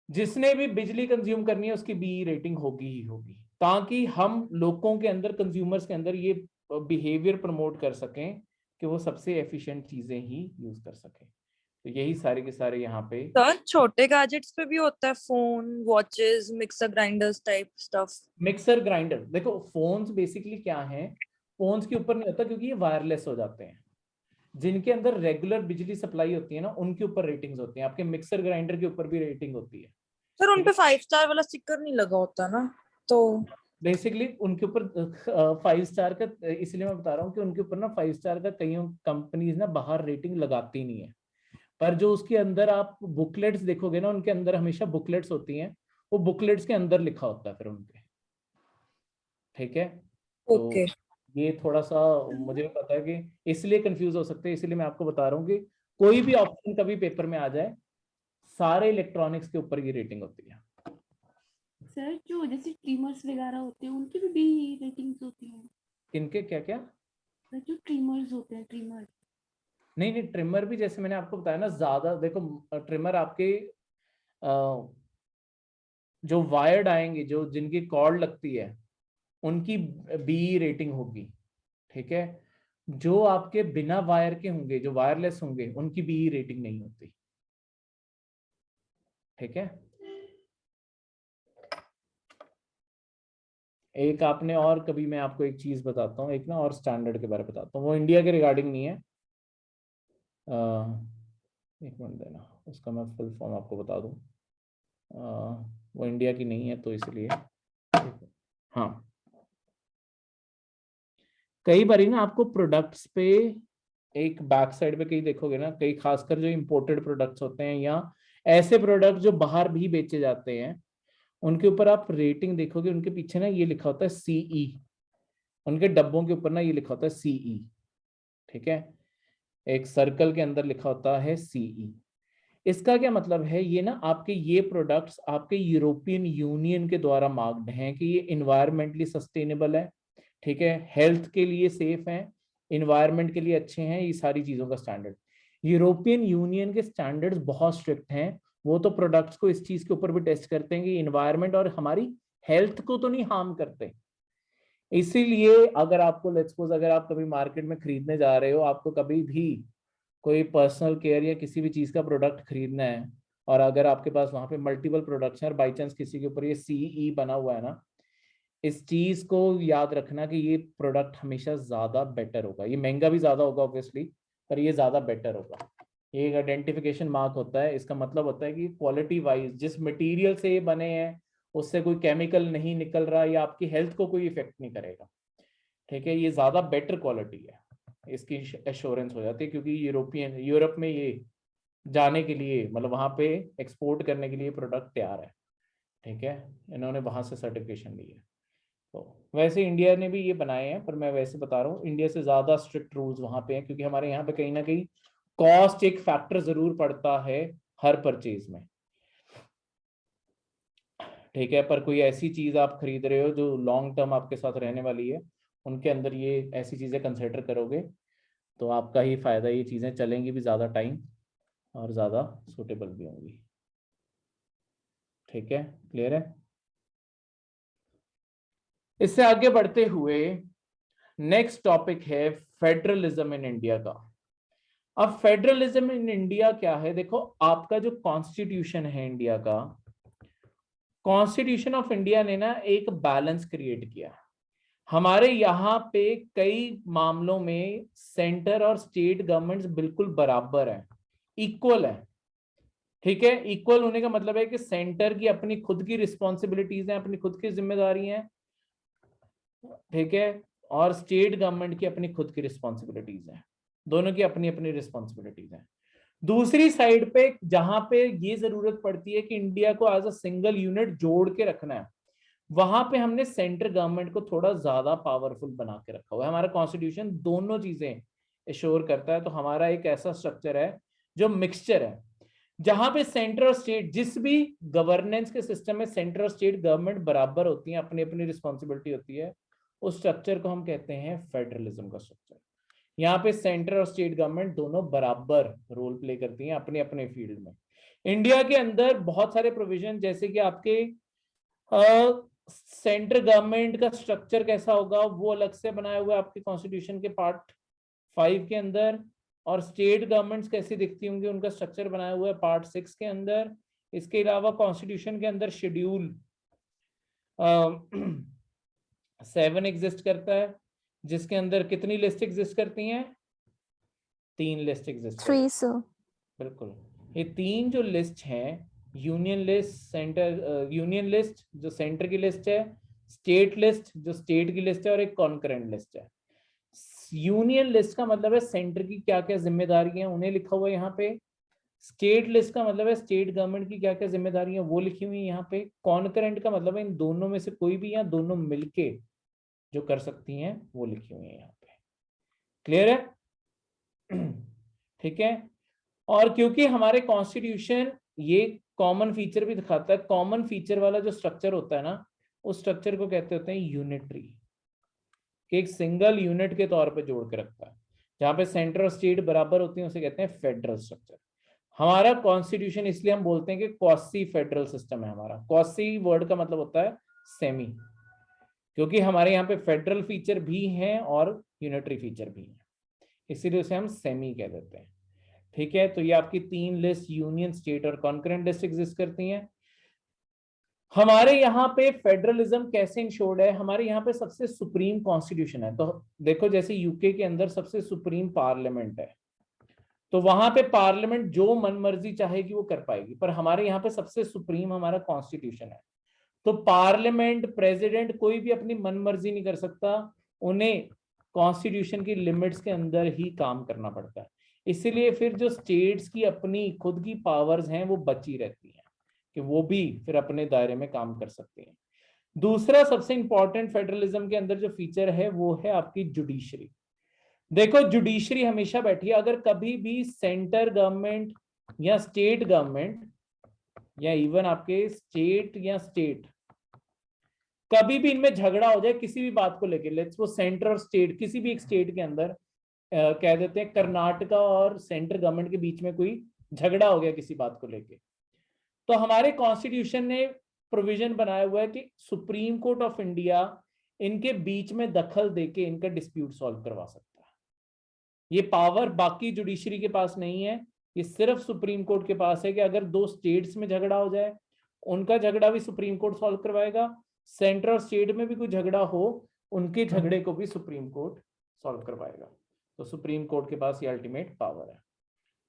जिसने भी बिजली कंज्यूम करनी है उसकी बीई रेटिंग होगी ही होगी, ताकि हम लोगों के अंदर, कंज्यूमर्स के अंदर ये बिहेवियर प्रमोट कर सकें कि वो सबसे एफिशिएंट चीजें ही यूज कर सकें। तो यही सारे के सारे यहाँ पे सर छोटे गैजेट्स पे भी होता है, phone, watches, mixer grinders type stuff. Mixer grinder, देखो फोन्स बेसिकली क्या है, फोन्स के ऊपर नहीं होता क्योंकि ये वायरलेस हो जाते हैं। जिनके अंदर रेगुलर बिजली सप्लाई होती है ना, उनके ऊपर रेटिंग्स होती हैं, आपके मिक्सर ग्राइंडर के ऊपर भी रेटिंग होती है। सर उन पे 5 स्टार वाला स्टिकर नहीं लगा होता ना, तो बेसिकली उनके ऊपर 5 स्टार का, इसलिए मैं बता रहा हूँ कि उनके ऊपर ना 5 स्टार का कई कंपनीज ना बाहर रेटिंग लगाती नहीं है, पर जो उसके अंदर आप बुकलेट्स देखोगे ना, उनके अंदर हमेशा बुकलेट्स होती हैं, वो बुकलेट्स के अंदर लिखा होता है फिर उनके, ठीक है। तो ओके। ये थोड़ा सा मुझे भी पता है कि इसलिए कंफ्यूज हो सकते हैं, इसलिए मैं आपको बता रहा हूँ कि कोई भी ऑप्शन कभी पेपर में आ जाए, सारे इलेक्ट्रॉनिक्स के ऊपर ये रेटिंग होती है। सर जो जैसे ट्रिमर्स वगैरह होते हैं उनकी भी रेटिंग्स होती हैं? इनके क्या क्या? सर जो ट्रिमर्स होते हैं, ट्रिमर। नहीं नहीं, ट्रिमर भी जैसे मैंने आपको बताया ना, ज्यादा देखो ट्रिमर आपके जो वायर्ड आएंगे, जो जिनकी कॉर्ड लगती है उनकी बी रेटिंग होगी, ठीक है। जो आपके बिना वायर के होंगे, जो वायरलेस होंगे, उनकी बी रेटिंग नहीं होती, ठीक है। एक आपने और कभी, मैं आपको एक चीज बताता हूँ, एक ना और स्टैंडर्ड के बारे में बताता हूँ, वो इंडिया के रिगार्डिंग नहीं है। एक मिनट देना, उसका मैं फुल फॉर्म आपको बता दूँ। वो इंडिया की नहीं है तो इसलिए, हाँ, कई बार ना आपको प्रोडक्ट्स पे एक बैक साइड पे कहीं देखोगे ना, कई खासकर जो इंपोर्टेड प्रोडक्ट्स होते हैं या ऐसे प्रोडक्ट जो बाहर भी बेचे जाते हैं, उनके ऊपर आप रेटिंग देखोगे, उनके पीछे ना ये लिखा होता है सीई, उनके डब्बों के ऊपर ना ये लिखा होता है सीई, ठीक है, एक सर्कल के अंदर लिखा होता है सीई। इसका क्या मतलब है, ये ना आपके ये प्रोडक्ट्स आपके यूरोपियन यूनियन के द्वारा मार्क्ड हैं कि ये इन्वायरमेंटली सस्टेनेबल है, ठीक है, हेल्थ के लिए सेफ है, इन्वायरमेंट के लिए अच्छे हैं, ये सारी चीजों का स्टैंडर्ड। यूरोपियन यूनियन के स्टैंडर्ड्स बहुत स्ट्रिक्ट हैं, वो तो प्रोडक्ट्स को इस चीज के ऊपर भी टेस्ट करते हैं कि इन्वायरमेंट और हमारी हेल्थ को तो नहीं हार्म करते। इसीलिए अगर आपको लेट्स सपोज अगर आप कभी मार्केट में खरीदने जा रहे हो, आपको कभी भी कोई पर्सनल केयर या किसी भी चीज का प्रोडक्ट खरीदना है, और अगर आपके पास वहां पे मल्टीपल प्रोडक्ट्स हैं और बाई चांस किसी के ऊपर ये सीई बना हुआ है ना, इस चीज को याद रखना कि ये प्रोडक्ट हमेशा ज्यादा बेटर होगा, ये महंगा भी ज्यादा होगा ऑब्वियसली, पर ये ज्यादा बेटर होगा। ये एक आइडेंटिफिकेशन मार्क होता है, इसका मतलब होता है कि क्वालिटी वाइज जिस मटेरियल से ये बने हैं उससे कोई केमिकल नहीं निकल रहा या आपकी हेल्थ को कोई इफेक्ट नहीं करेगा, ठीक है, ये ज्यादा बेटर क्वालिटी है, इसकी एश्योरेंस हो जाती है, क्योंकि यूरोप में ये जाने के लिए मतलब वहां पे एक्सपोर्ट करने के लिए प्रोडक्ट तैयार है, ठीक है, इन्होंने वहां से सर्टिफिकेशन ली है। तो वैसे इंडिया ने भी ये बनाए हैं, पर मैं वैसे बता रहा हूँ इंडिया से ज्यादा स्ट्रिक्ट रूल्स वहां पे हैं, क्योंकि हमारे यहाँ पे कहीं ना कहीं कॉस्ट एक फैक्टर जरूर पड़ता है हर परचेज में, ठीक है, पर कोई ऐसी चीज आप खरीद रहे हो जो लॉन्ग टर्म आपके साथ रहने वाली है, उनके अंदर ये ऐसी चीजें कंसिडर करोगे तो आपका ही फायदा, ये चीजें चलेंगी भी ज्यादा टाइम और ज्यादा सूटेबल भी होंगी, ठीक है, क्लियर है। इससे आगे बढ़ते हुए नेक्स्ट टॉपिक है फेडरलिज्म इन इंडिया का। अब फेडरलिज्म इन इंडिया क्या है, देखो आपका जो कॉन्स्टिट्यूशन है इंडिया का, कॉन्स्टिट्यूशन ऑफ इंडिया ने ना एक बैलेंस क्रिएट किया। हमारे यहाँ पे कई मामलों में सेंटर और स्टेट गवर्नमेंट्स बिल्कुल बराबर है, इक्वल है, ठीक है, इक्वल होने का मतलब है कि सेंटर की अपनी खुद की रिस्पॉन्सिबिलिटीज हैं, अपनी खुद की जिम्मेदारी हैं, ठीक है, और स्टेट गवर्नमेंट की अपनी खुद की रिस्पॉन्सिबिलिटीज हैं, दोनों की अपनी अपनी रिस्पॉन्सिबिलिटीज हैं। दूसरी साइड पे जहां पे ये जरूरत पड़ती है कि इंडिया को एज अ सिंगल यूनिट जोड़ के रखना है, वहां पे हमने सेंट्रल गवर्नमेंट को थोड़ा ज्यादा पावरफुल बना के रखा हुआ है। हमारा कॉन्स्टिट्यूशन दोनों चीजें एश्योर करता है, तो हमारा एक ऐसा स्ट्रक्चर है जो मिक्सचर है, जहां पे सेंटर और स्टेट जिस भी गवर्नेंस के सिस्टम में सेंटर और स्टेट गवर्नमेंट बराबर होती है, अपनी अपनी रिस्पॉन्सिबिलिटी होती है, उस स्ट्रक्चर को हम कहते हैं फेडरलिज्म का स्ट्रक्चर। यहाँ पे सेंटर और स्टेट गवर्नमेंट दोनों बराबर रोल प्ले करती हैं अपने अपने फील्ड में। इंडिया के अंदर बहुत सारे प्रोविजन, जैसे कि आपके सेंट्रल गवर्नमेंट का स्ट्रक्चर कैसा होगा वो अलग से बनाया हुआ है आपके कॉन्स्टिट्यूशन के पार्ट 5 के अंदर, और स्टेट गवर्नमेंट्स कैसी दिखती होंगी उनका स्ट्रक्चर बनाया हुआ है पार्ट 6 के अंदर। इसके अलावा कॉन्स्टिट्यूशन के अंदर शेड्यूल 7 एग्जिस्ट करता है, जिसके अंदर कितनी लिस्ट एग्जिस्ट करती हैं, 3 लिस्ट एग्जिस्ट करती हैं। 3 sir। बिल्कुल, ये 3 जो लिस्ट हैं, union list, centre union list जो सेंटर की लिस्ट है, स्टेट लिस्ट जो स्टेट की लिस्ट है, और एक कॉन्करेंट लिस्ट है। यूनियन लिस्ट का मतलब है सेंटर की क्या क्या जिम्मेदारी है उन्हें लिखा हुआ है यहाँ पे, स्टेट लिस्ट का मतलब है स्टेट गवर्नमेंट की क्या क्या जिम्मेदारी है वो लिखी हुई है यहाँ पे, कॉन्करेंट का मतलब है इन दोनों में से कोई भी या दोनों मिलके जो कर सकती हैं वो लिखी हुई है यहाँ पे, क्लियर है, ठीक है। और क्योंकि हमारे कॉन्स्टिट्यूशन ये कॉमन फीचर भी दिखाता है, कॉमन फीचर वाला जो स्ट्रक्चर होता है ना, उस स्ट्रक्चर को कहते होते हैं यूनिटरी, कि एक सिंगल यूनिट के तौर पे जोड़ के रखता है, जहां पे सेंटर और स्टेट बराबर होती है उसे कहते हैं फेडरल स्ट्रक्चर। हमारा कॉन्स्टिट्यूशन इसलिए हम बोलते हैं कि क्वासी फेडरल सिस्टम है हमारा। क्वासी वर्ड का मतलब होता है सेमी, क्योंकि हमारे यहाँ पे फेडरल फीचर भी हैं और यूनिटरी फीचर भी हैं, इसीलिए उसे हम सेमी कह देते हैं, ठीक है। तो ये आपकी 3 लिस्ट यूनियन, स्टेट और कॉन्करेंट लिस्ट एग्जिस्ट करती हैं। हमारे यहाँ पे फेडरलिज्म कैसे इंश्योर्ड है, हमारे यहाँ पे सबसे सुप्रीम कॉन्स्टिट्यूशन है। तो देखो जैसे यूके के अंदर सबसे सुप्रीम पार्लियामेंट है, तो वहां पे पार्लियामेंट जो मनमर्जी चाहेगी वो कर पाएगी, पर हमारे यहाँ पे सबसे सुप्रीम हमारा कॉन्स्टिट्यूशन है। तो पार्लियामेंट, प्रेसिडेंट कोई भी अपनी मनमर्जी नहीं कर सकता, उन्हें कॉन्स्टिट्यूशन की लिमिट्स के अंदर ही काम करना पड़ता है। इसीलिए फिर जो स्टेट्स की अपनी खुद की पावर्स हैं वो बची रहती हैं कि वो भी फिर अपने दायरे में काम कर सकती हैं। दूसरा सबसे इंपॉर्टेंट फेडरलिज्म के अंदर जो फीचर है वो है आपकी जुडिशरी। देखो जुडिशरी हमेशा बैठी है, अगर कभी भी सेंटर गवर्नमेंट या स्टेट गवर्नमेंट या इवन आपके स्टेट या स्टेट कभी भी इनमें झगड़ा हो जाए किसी भी बात को लेकर, लेट्स वो सेंटर और स्टेट किसी भी एक स्टेट के अंदर कह देते हैं कर्नाटका और सेंट्रल गवर्नमेंट के बीच में कोई झगड़ा हो गया किसी बात को लेके, तो हमारे कॉन्स्टिट्यूशन ने प्रोविजन बनाया हुआ है कि सुप्रीम कोर्ट ऑफ इंडिया इनके बीच में दखल देके इनका डिस्प्यूट सॉल्व करवा सकता है। ये पावर बाकी जुडिशरी के पास नहीं है, ये सिर्फ सुप्रीम कोर्ट के पास है कि अगर दो स्टेट्स में झगड़ा हो जाए उनका झगड़ा भी सुप्रीम कोर्ट सॉल्व करवाएगा, सेंटर और स्टेट में भी कोई झगड़ा हो उनके झगड़े को भी सुप्रीम कोर्ट सॉल्व करवाएगा। तो सुप्रीम कोर्ट के पास ये अल्टीमेट पावर है।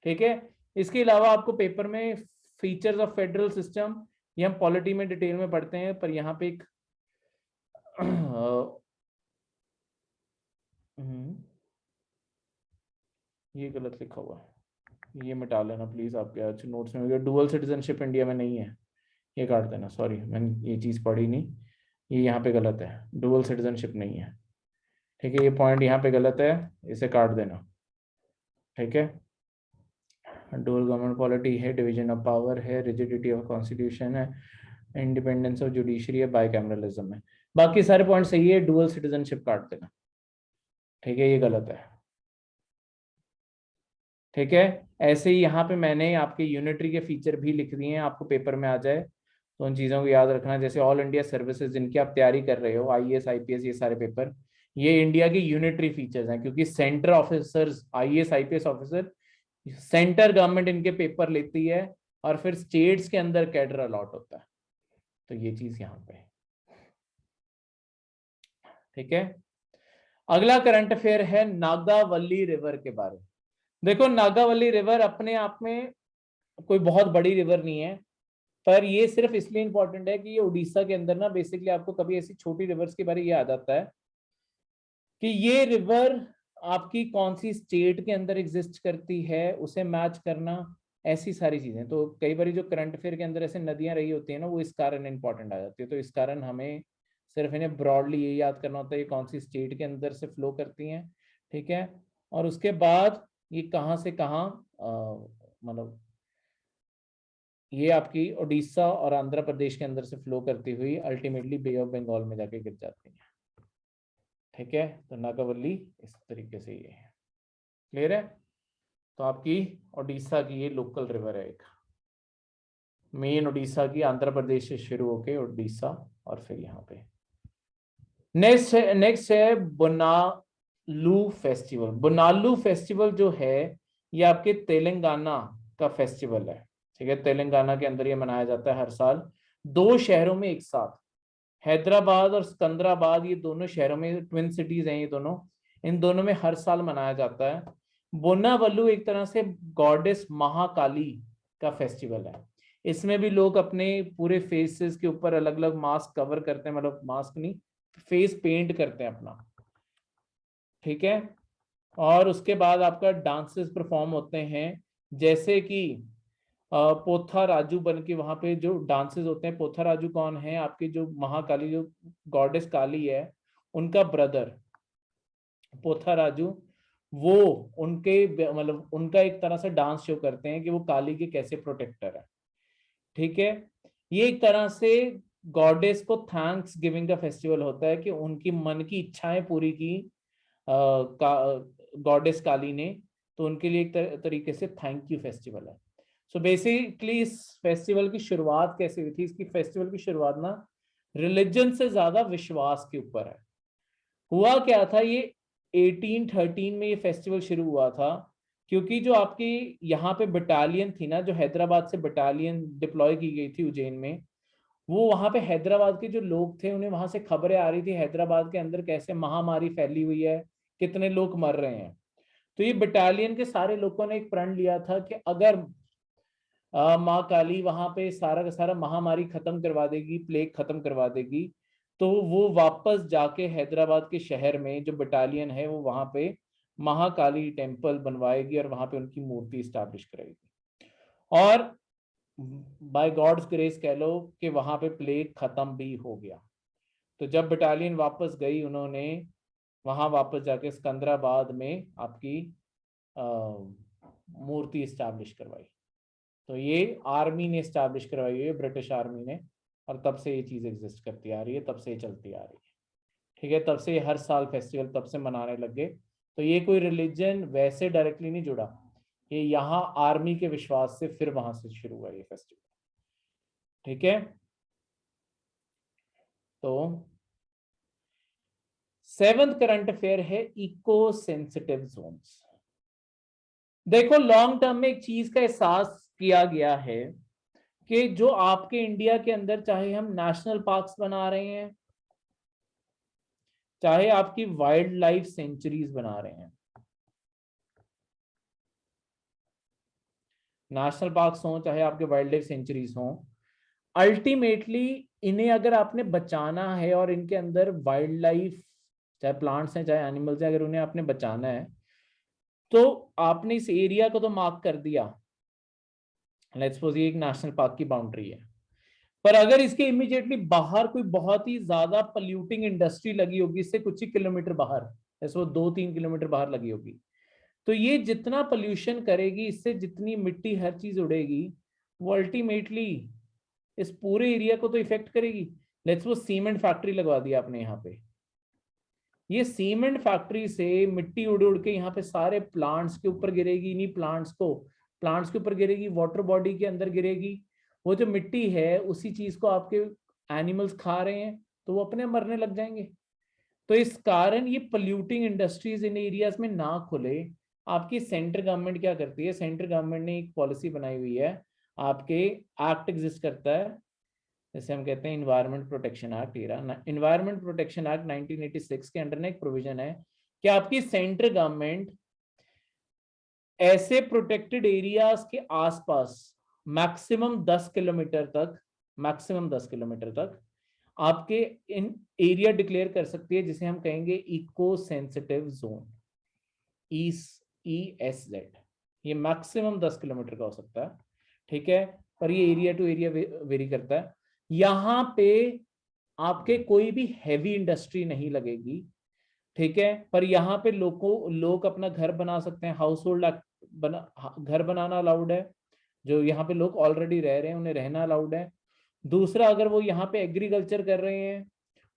ठीक है, इसके अलावा आपको पेपर में फीचर्स ऑफ फेडरल सिस्टम ये हम पॉलिटी में डिटेल में पढ़ते हैं, पर यहाँ पे एक ये गलत लिखा हुआ है, ये मिटा लेना प्लीज आपके अच्छे नोट्स में। डुअल सिटीजनशिप इंडिया में नहीं है, ये काट देना, सॉरी मैंने ये चीज पढ़ी नहीं, ये यहाँ पे गलत है, डुअल सिटीजनशिप नहीं है। ठीक है, ये पॉइंट यहाँ पे गलत है, इसे काट देना। ठीक है, डुअल गवर्नमेंट पॉलिटी है, डिवीजन ऑफ पावर है, रिजिडिटी ऑफ कॉन्स्टिट्यूशन है, इंडिपेंडेंस ऑफ जुडिशरी है, बाइकैमरलिज्म है, बाकी सारे पॉइंट सही है, डुअल सिटीजनशिप काट देना। ठीक है, ये गलत है। ठीक है, ऐसे ही यहाँ पे मैंने आपके यूनिटरी के फीचर भी लिख दिए हैं, आपको पेपर में आ जाए तो उन चीज़ों को याद रखना। जैसे ऑल इंडिया सर्विसेज जिनकी आप तैयारी कर रहे हो, IAS IPS ये सारे पेपर, ये इंडिया के यूनिटरी फीचर्स हैं, क्योंकि centre officers IAS IPS officer centre government इनके पेपर लेती है और फिर स्टेट्स के अंदर कैडर अलॉट होता है, तो ये चीज यहाँ पे। ठीक है, अगला करंट अफेयर है नागावली रिवर के बारे में। देखो नागावली रिवर अपने आप में कोई बहुत बड़ी रिवर नहीं है, पर ये सिर्फ इसलिए इंपॉर्टेंट है कि ये उड़ीसा के अंदर ना, बेसिकली आपको कभी ऐसी छोटी रिवर्स के बारे में याद आता है कि ये रिवर आपकी कौन सी स्टेट के अंदर एग्जिस्ट करती है, उसे मैच करना, ऐसी सारी चीजें। तो कई बार जो करंट अफेयर के अंदर ऐसे नदियां रही होती है ना, वो इस कारण इंपॉर्टेंट आ जाती है, तो इस कारण हमें सिर्फ इन्हें ब्रॉडली ये याद करना होता है ये कौन सी स्टेट के अंदर से फ्लो करती हैं। ठीक है, और उसके बाद ये कहाँ से कहाँ, मतलब ये आपकी उड़ीसा और आंध्र प्रदेश के अंदर से फ्लो करती हुई अल्टीमेटली बे ऑफ बंगाल में जाके गिर जाती है। ठीक है, तो नागावली इस तरीके से ये है। क्लियर है? तो आपकी उड़ीसा की ये लोकल रिवर है, एक मेन उड़ीसा की, आंध्र प्रदेश से शुरू होके उड़ीसा और फिर यहाँ पे। नेक्स्ट है बोनालू फेस्टिवल। बोनालू फेस्टिवल जो है ये आपके तेलंगाना का फेस्टिवल है। ठीक है, तेलंगाना के अंदर ये मनाया जाता है हर साल, 2 शहरों में एक साथ, हैदराबाद और सिकंदराबाद, ये दोनों शहरों में ट्विन सिटीज हैं ये दोनों, इन दोनों में हर साल मनाया जाता है। बोनावलू एक तरह से गॉडेस महाकाली का फेस्टिवल है। इसमें भी लोग अपने पूरे फेसेस के ऊपर अलग अलग मास्क कवर करते हैं, मतलब मास्क नहीं, फेस पेंट करते हैं अपना। ठीक है, और उसके बाद आपका डांसेस परफॉर्म होते हैं, जैसे कि पोथा राजू बन के वहां पे जो डांसेस होते हैं। पोथा राजू कौन है? आपकी जो महाकाली, जो गॉडेस काली है, उनका ब्रदर पोथा राजू, वो उनके मतलब उनका एक तरह से डांस शो करते हैं कि वो काली के कैसे प्रोटेक्टर है। ठीक है, ये एक तरह से गॉडेस को थैंक्स गिविंग का फेस्टिवल होता है कि उनकी मन की इच्छाएं पूरी की गॉडेस काली ने, तो उनके लिए एक तरीके से थैंक यू फेस्टिवल है। सो बेसिकली इस फेस्टिवल की शुरुआत कैसे हुई थी? इसकी फेस्टिवल की शुरुआत ना रिलीजन से ज्यादा विश्वास के ऊपर है। हुआ क्या था, ये 1813 में ये फेस्टिवल शुरू हुआ था, क्योंकि जो आपकी यहाँ पे बटालियन थी ना, जो हैदराबाद से बटालियन डिप्लॉय की गई थी उज्जैन में, वो वहां पे हैदराबाद के जो लोग थे उन्हें वहां से खबरें आ रही थी हैदराबाद के अंदर कैसे महामारी फैली हुई है, कितने लोग मर रहे हैं। तो ये बटालियन के सारे लोगों ने एक प्रण लिया था कि अगर माँ काली वहां पे सारा का सारा महामारी खत्म करवा देगी, प्लेग खत्म करवा देगी, तो वो वापस जाके हैदराबाद के शहर में जो बटालियन है वो वहां पे महाकाली टेम्पल बनवाएगी और वहां पे उनकी मूर्ति स्टैब्लिश करेगी। और बाय गॉड्स ग्रेस कह लो कि वहां पे प्लेग खत्म भी हो गया। तो जब बटालियन वापस गई, उन्होंने वहां वापस जाके सिकंदराबाद में आपकी मूर्ति स्टैब्लिश करवाई। तो ये आर्मी ने स्टैब्लिश करवाई है, ब्रिटिश आर्मी ने, और तब से ये चीज एग्जिस्ट करती आ रही है, तब से ये चलती आ रही है। ठीक है, तब से हर साल फेस्टिवल तब से मनाने लग गए। तो ये कोई रिलीजन वैसे डायरेक्टली नहीं जुड़ा, ये यहाँ आर्मी के विश्वास से फिर वहां से शुरू हुआ ये फेस्टिवल। ठीक है, तो 7th करंट अफेयर है इको सेंसिटिव जोन्स। देखो लॉन्ग टर्म में एक चीज का एहसास किया गया है कि जो आपके इंडिया के अंदर, चाहे हम नेशनल पार्क्स बना रहे हैं, चाहे आपकी वाइल्ड लाइफ सेंचुरीज बना रहे हैं, नेशनल पार्क्स हो चाहे आपके वाइल्ड लाइफ सेंचुरीज हो, अल्टीमेटली इन्हें अगर आपने बचाना है और इनके अंदर वाइल्ड लाइफ, चाहे प्लांट्स हैं चाहे एनिमल्स हैं, अगर उन्हें आपने बचाना है तो आपने इस एरिया को तो मार्क कर दिया, लेट्स सपोज ये एक नेशनल पार्क की बाउंड्री है, पर अगर इसके इमीडिएटली बाहर कोई बहुत ही ज्यादा पोल्यूटिंग इंडस्ट्री लगी होगी, इससे कुछ ही किलोमीटर बाहर, जैसे वो 2-3 किलोमीटर बाहर लगी होगी, तो ये जितना पोल्यूशन करेगी, इससे जितनी मिट्टी हर चीज उड़ेगी, वो अल्टीमेटली इस पूरे एरिया को तो इफेक्ट करेगी। लेट्स वो सीमेंट फैक्ट्री लगवा दी आपने यहाँ पे, ये सीमेंट फैक्ट्री से मिट्टी उड़ उड़ के यहाँ पे सारे प्लांट्स के ऊपर गिरेगी, इन्हीं प्लांट्स के ऊपर गिरेगी, वाटर बॉडी के अंदर गिरेगी। वो जो मिट्टी है उसी चीज को आपके एनिमल्स खा रहे हैं, तो वो अपने मरने लग जाएंगे। तो इस कारण ये पोल्यूटिंग इंडस्ट्रीज इन एरियाज में ना खुले। आपकी सेंट्रल गवर्नमेंट क्या करती है, सेंट्रल गवर्नमेंट ने एक पॉलिसी बनाई हुई है, आपके एक्ट एग्जिस्ट करता है, जैसे हम कहते हैं environment protection act. Environment protection act 1986 के अंडर ना एक प्रोविजन है कि आपकी सेंट्रल गवर्नमेंट ऐसे प्रोटेक्टेड एरियाज के आसपास मैक्सिमम 10 किलोमीटर तक आपके इन एरिया डिक्लेयर कर सकती है, जिसे हम कहेंगे इको सेंसिटिव जोन, ESZ। ये मैक्सिमम 10 किलोमीटर का हो सकता है, ठीक है, पर ये एरिया टू एरिया वेरी करता है। यहाँ पे आपके कोई भी हैवी इंडस्ट्री नहीं लगेगी, ठीक है, पर यहाँ पे लोग अपना घर बना सकते हैं, हाउस होल्ड घर बनाना अलाउड है, जो यहाँ पे लोग ऑलरेडी रह रहे हैं उन्हें रहना अलाउड है। दूसरा, अगर वो यहाँ पे एग्रीकल्चर कर रहे हैं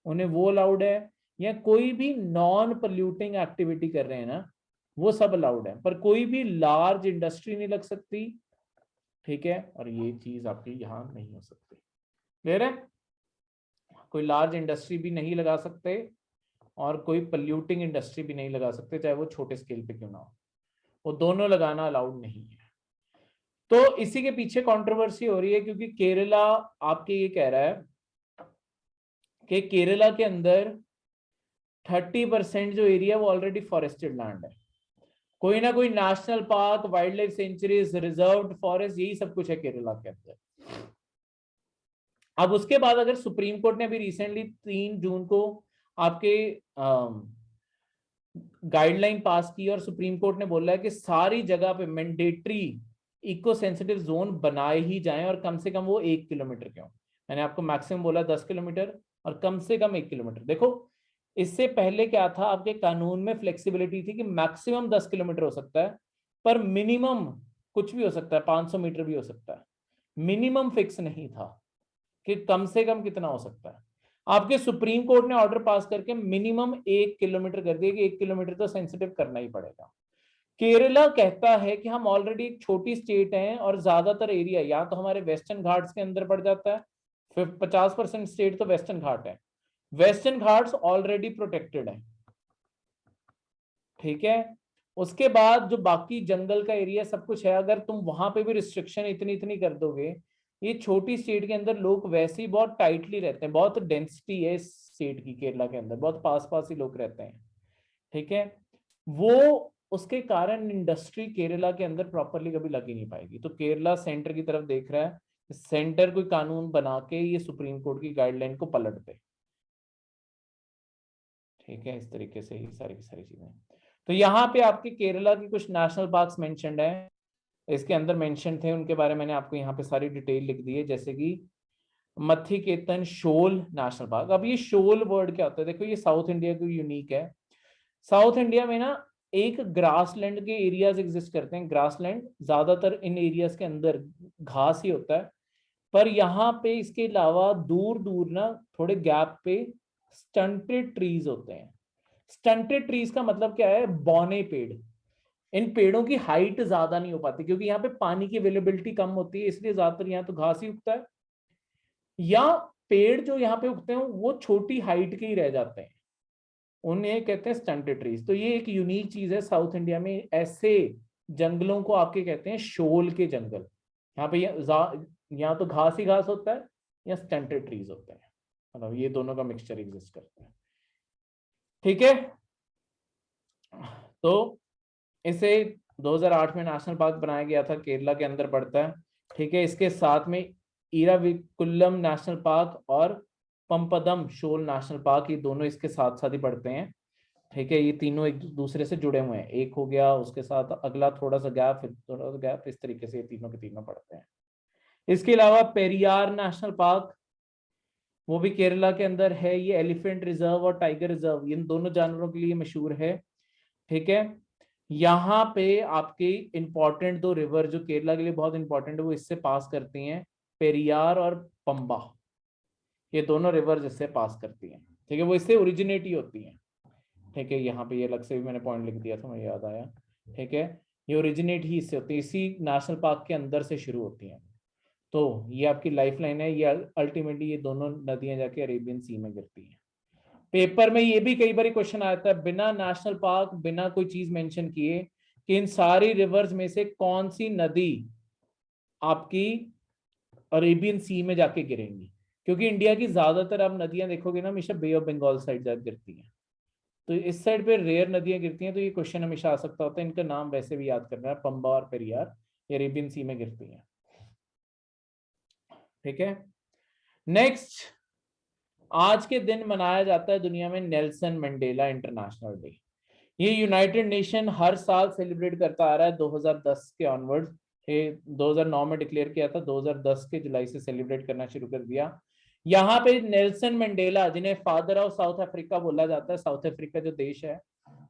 उन्हें वो अलाउड है, या कोई भी नॉन पोल्यूटिंग एक्टिविटी कर रहे हैं ना, वो सब अलाउड है, पर कोई भी लार्ज इंडस्ट्री नहीं लग सकती, ठीक है, और ये चीज आपकी यहाँ नहीं हो सकती। क्लियर है, कोई लार्ज इंडस्ट्री भी नहीं लगा सकते और कोई पोल्यूटिंग इंडस्ट्री भी नहीं लगा सकते, चाहे वो छोटे स्केल पे क्यों ना हो, वो दोनों लगाना अलाउड नहीं है। तो इसी के पीछे कंट्रोवर्सी हो रही है, क्योंकि केरला आपके ये कह रहा है कि केरला के अंदर 30% जो एरिया वो ऑलरेडी फॉरेस्टेड लैंड है, कोई ना कोई national park, wild life sanctuaries, reserved forest, यही सब कुछ है केरला के अंदर। अब उसके बाद अगर सुप्रीम कोर्ट ने अभी रिसेंटली 3 जून को आपके गाइडलाइन पास की और सुप्रीम कोर्ट ने बोला है कि सारी जगह पे मैंडेटरी इको सेंसिटिव जोन बनाए ही जाएं, और कम से कम वो 1 किलोमीटर के हों। मैंने आपको मैक्सिमम बोला 10 किलोमीटर और कम से कम 1 किलोमीटर। देखो इससे पहले क्या था, आपके कानून में फ्लेक्सिबिलिटी थी कि मैक्सिमम 10 किलोमीटर हो सकता है, पर मिनिमम कुछ भी हो सकता है, 500 मीटर भी हो सकता है, मिनिमम फिक्स नहीं था कि कम से कम कितना हो सकता है। आपके सुप्रीम कोर्ट ने ऑर्डर पास करके मिनिमम 1 किलोमीटर कर दिया कि 1 किलोमीटर तो सेंसिटिव करना ही पड़ेगा। केरला कहता है कि हम ऑलरेडी एक छोटी स्टेट हैं और ज्यादातर एरिया या तो हमारे वेस्टर्न घाट्स के अंदर पड़ जाता है, फिर 50% स्टेट तो वेस्टर्न घाट है, वेस्टर्न घाट्स ऑलरेडी प्रोटेक्टेड है, ठीक है। उसके बाद जो बाकी जंगल का एरिया सब कुछ है, अगर तुम वहां पे भी रिस्ट्रिक्शन इतनी कर दोगे, ये छोटी स्टेट के अंदर लोग वैसे ही बहुत टाइटली रहते हैं, बहुत डेंसिटी है इस स्टेट की, केरला के अंदर बहुत पास ही लोग रहते हैं, ठीक है, वो उसके कारण इंडस्ट्री केरला के अंदर प्रॉपरली कभी लग ही नहीं पाएगी। तो केरला सेंटर की तरफ देख रहा है, सेंटर कोई कानून बना के ये सुप्रीम कोर्ट की गाइडलाइन को पलट दे, ठीक है, इस तरीके से ये सारी की सारी चीजें। तो यहाँ पे आपके केरला की कुछ नेशनल पार्क्स मेंशन्ड है, इसके अंदर मेंशन थे, उनके बारे में मैंने आपको यहाँ पे सारी डिटेल लिख दी है, जैसे कि मथिकेतन शोल नेशनल पार्क। अब ये शोल वर्ड क्या होता है, देखो ये साउथ इंडिया को यूनिक है। साउथ इंडिया में ना एक ग्रासलैंड के एरियाज एग्जिस्ट करते हैं, ग्रासलैंड ज्यादातर इन एरियाज के अंदर घास ही होता है, पर यहाँ पे इसके अलावा दूर दूर ना थोड़े गैप पे स्टंटेड ट्रीज होते हैं। स्टंटेड ट्रीज का मतलब क्या है, बौने पेड़। इन पेड़ों की हाइट ज्यादा नहीं हो पाती क्योंकि यहाँ पे पानी की अवेलेबिलिटी कम होती है, इसलिए ज्यादातर यहाँ तो घास ही उगता है, या पेड़ जो यहाँ पे उगते हैं वो छोटी हाइट के ही रह जाते हैं, उन्हें कहते हैं स्टंटेड ट्रीज। तो ये एक यूनिक चीज है साउथ इंडिया में, ऐसे जंगलों को आपके कहते हैं शोल के जंगल। यहाँ पे यहाँ तो घास ही घास होता है या स्टंटेड ट्रीज होते हैं, मतलब ये दोनों का मिक्सचर एग्जिस्ट करता है। ठीक है, तो इसे 2008 में नेशनल पार्क बनाया गया था, केरला के अंदर पड़ता है। ठीक है, इसके साथ में इराविकुलम नेशनल पार्क और पंपदम शोल नेशनल पार्क, ये दोनों इसके साथ साथ ही पड़ते हैं। ठीक है, ये तीनों एक दूसरे से जुड़े हुए हैं, एक हो गया उसके साथ अगला थोड़ा सा गैप, फिर थोड़ा सा गैप, इस तरीके से ये तीनों के तीनों पड़ते हैं। इसके अलावा पेरियार नेशनल पार्क, वो भी केरला के अंदर है, ये एलिफेंट रिजर्व और टाइगर रिजर्व इन दोनों जानवरों के लिए मशहूर है। ठीक है, यहाँ पे आपके इंपॉर्टेंट दो रिवर जो केरला के लिए बहुत इंपॉर्टेंट है वो इससे पास करती हैं, पेरियार और पंबा, ये दोनों रिवर जिससे पास करती हैं। ठीक है, वो इससे ओरिजिनेट ही होती हैं। ठीक है, यहाँ पे ये अलग से भी मैंने पॉइंट लिख दिया था, मुझे याद आया। ठीक है, ये ओरिजिनेट ही इससे होती है, इसी नेशनल पार्क के अंदर से शुरू होती हैं। तो ये आपकी लाइफ लाइन है, ये अल्टीमेटली ये दोनों नदियां जाके अरेबियन सी में गिरती हैं। पेपर में ये भी कई बार क्वेश्चन आता है, बिना नेशनल पार्क बिना कोई चीज मेंशन किए कि इन सारी रिवर्स में से कौन सी नदी आपकी अरेबियन सी में जाके गिरेंगी, क्योंकि इंडिया की ज्यादातर आप नदियां देखोगे ना हमेशा बे ऑफ बंगाल साइड जाकर गिरती हैं, तो इस साइड पे रेयर नदियां गिरती हैं। तो ये क्वेश्चन हमेशा आ सकता होता है, इनका नाम वैसे भी याद करना है, पंबा और पेरियार, ये अरेबियन सी में गिरती हैं। ठीक है, नेक्स्ट, आज के दिन मनाया जाता है दुनिया में नेल्सन मंडेला इंटरनेशनल डे। ये यूनाइटेड नेशन हर साल सेलिब्रेट करता आ रहा है 2010 के ऑनवर्ड, ये 2009 में डिक्लेयर किया था, 2010 के जुलाई से सेलिब्रेट करना शुरू कर दिया। यहाँ पे नेल्सन मंडेला, जिन्हें फादर ऑफ साउथ अफ्रीका बोला जाता है, साउथ अफ्रीका जो देश है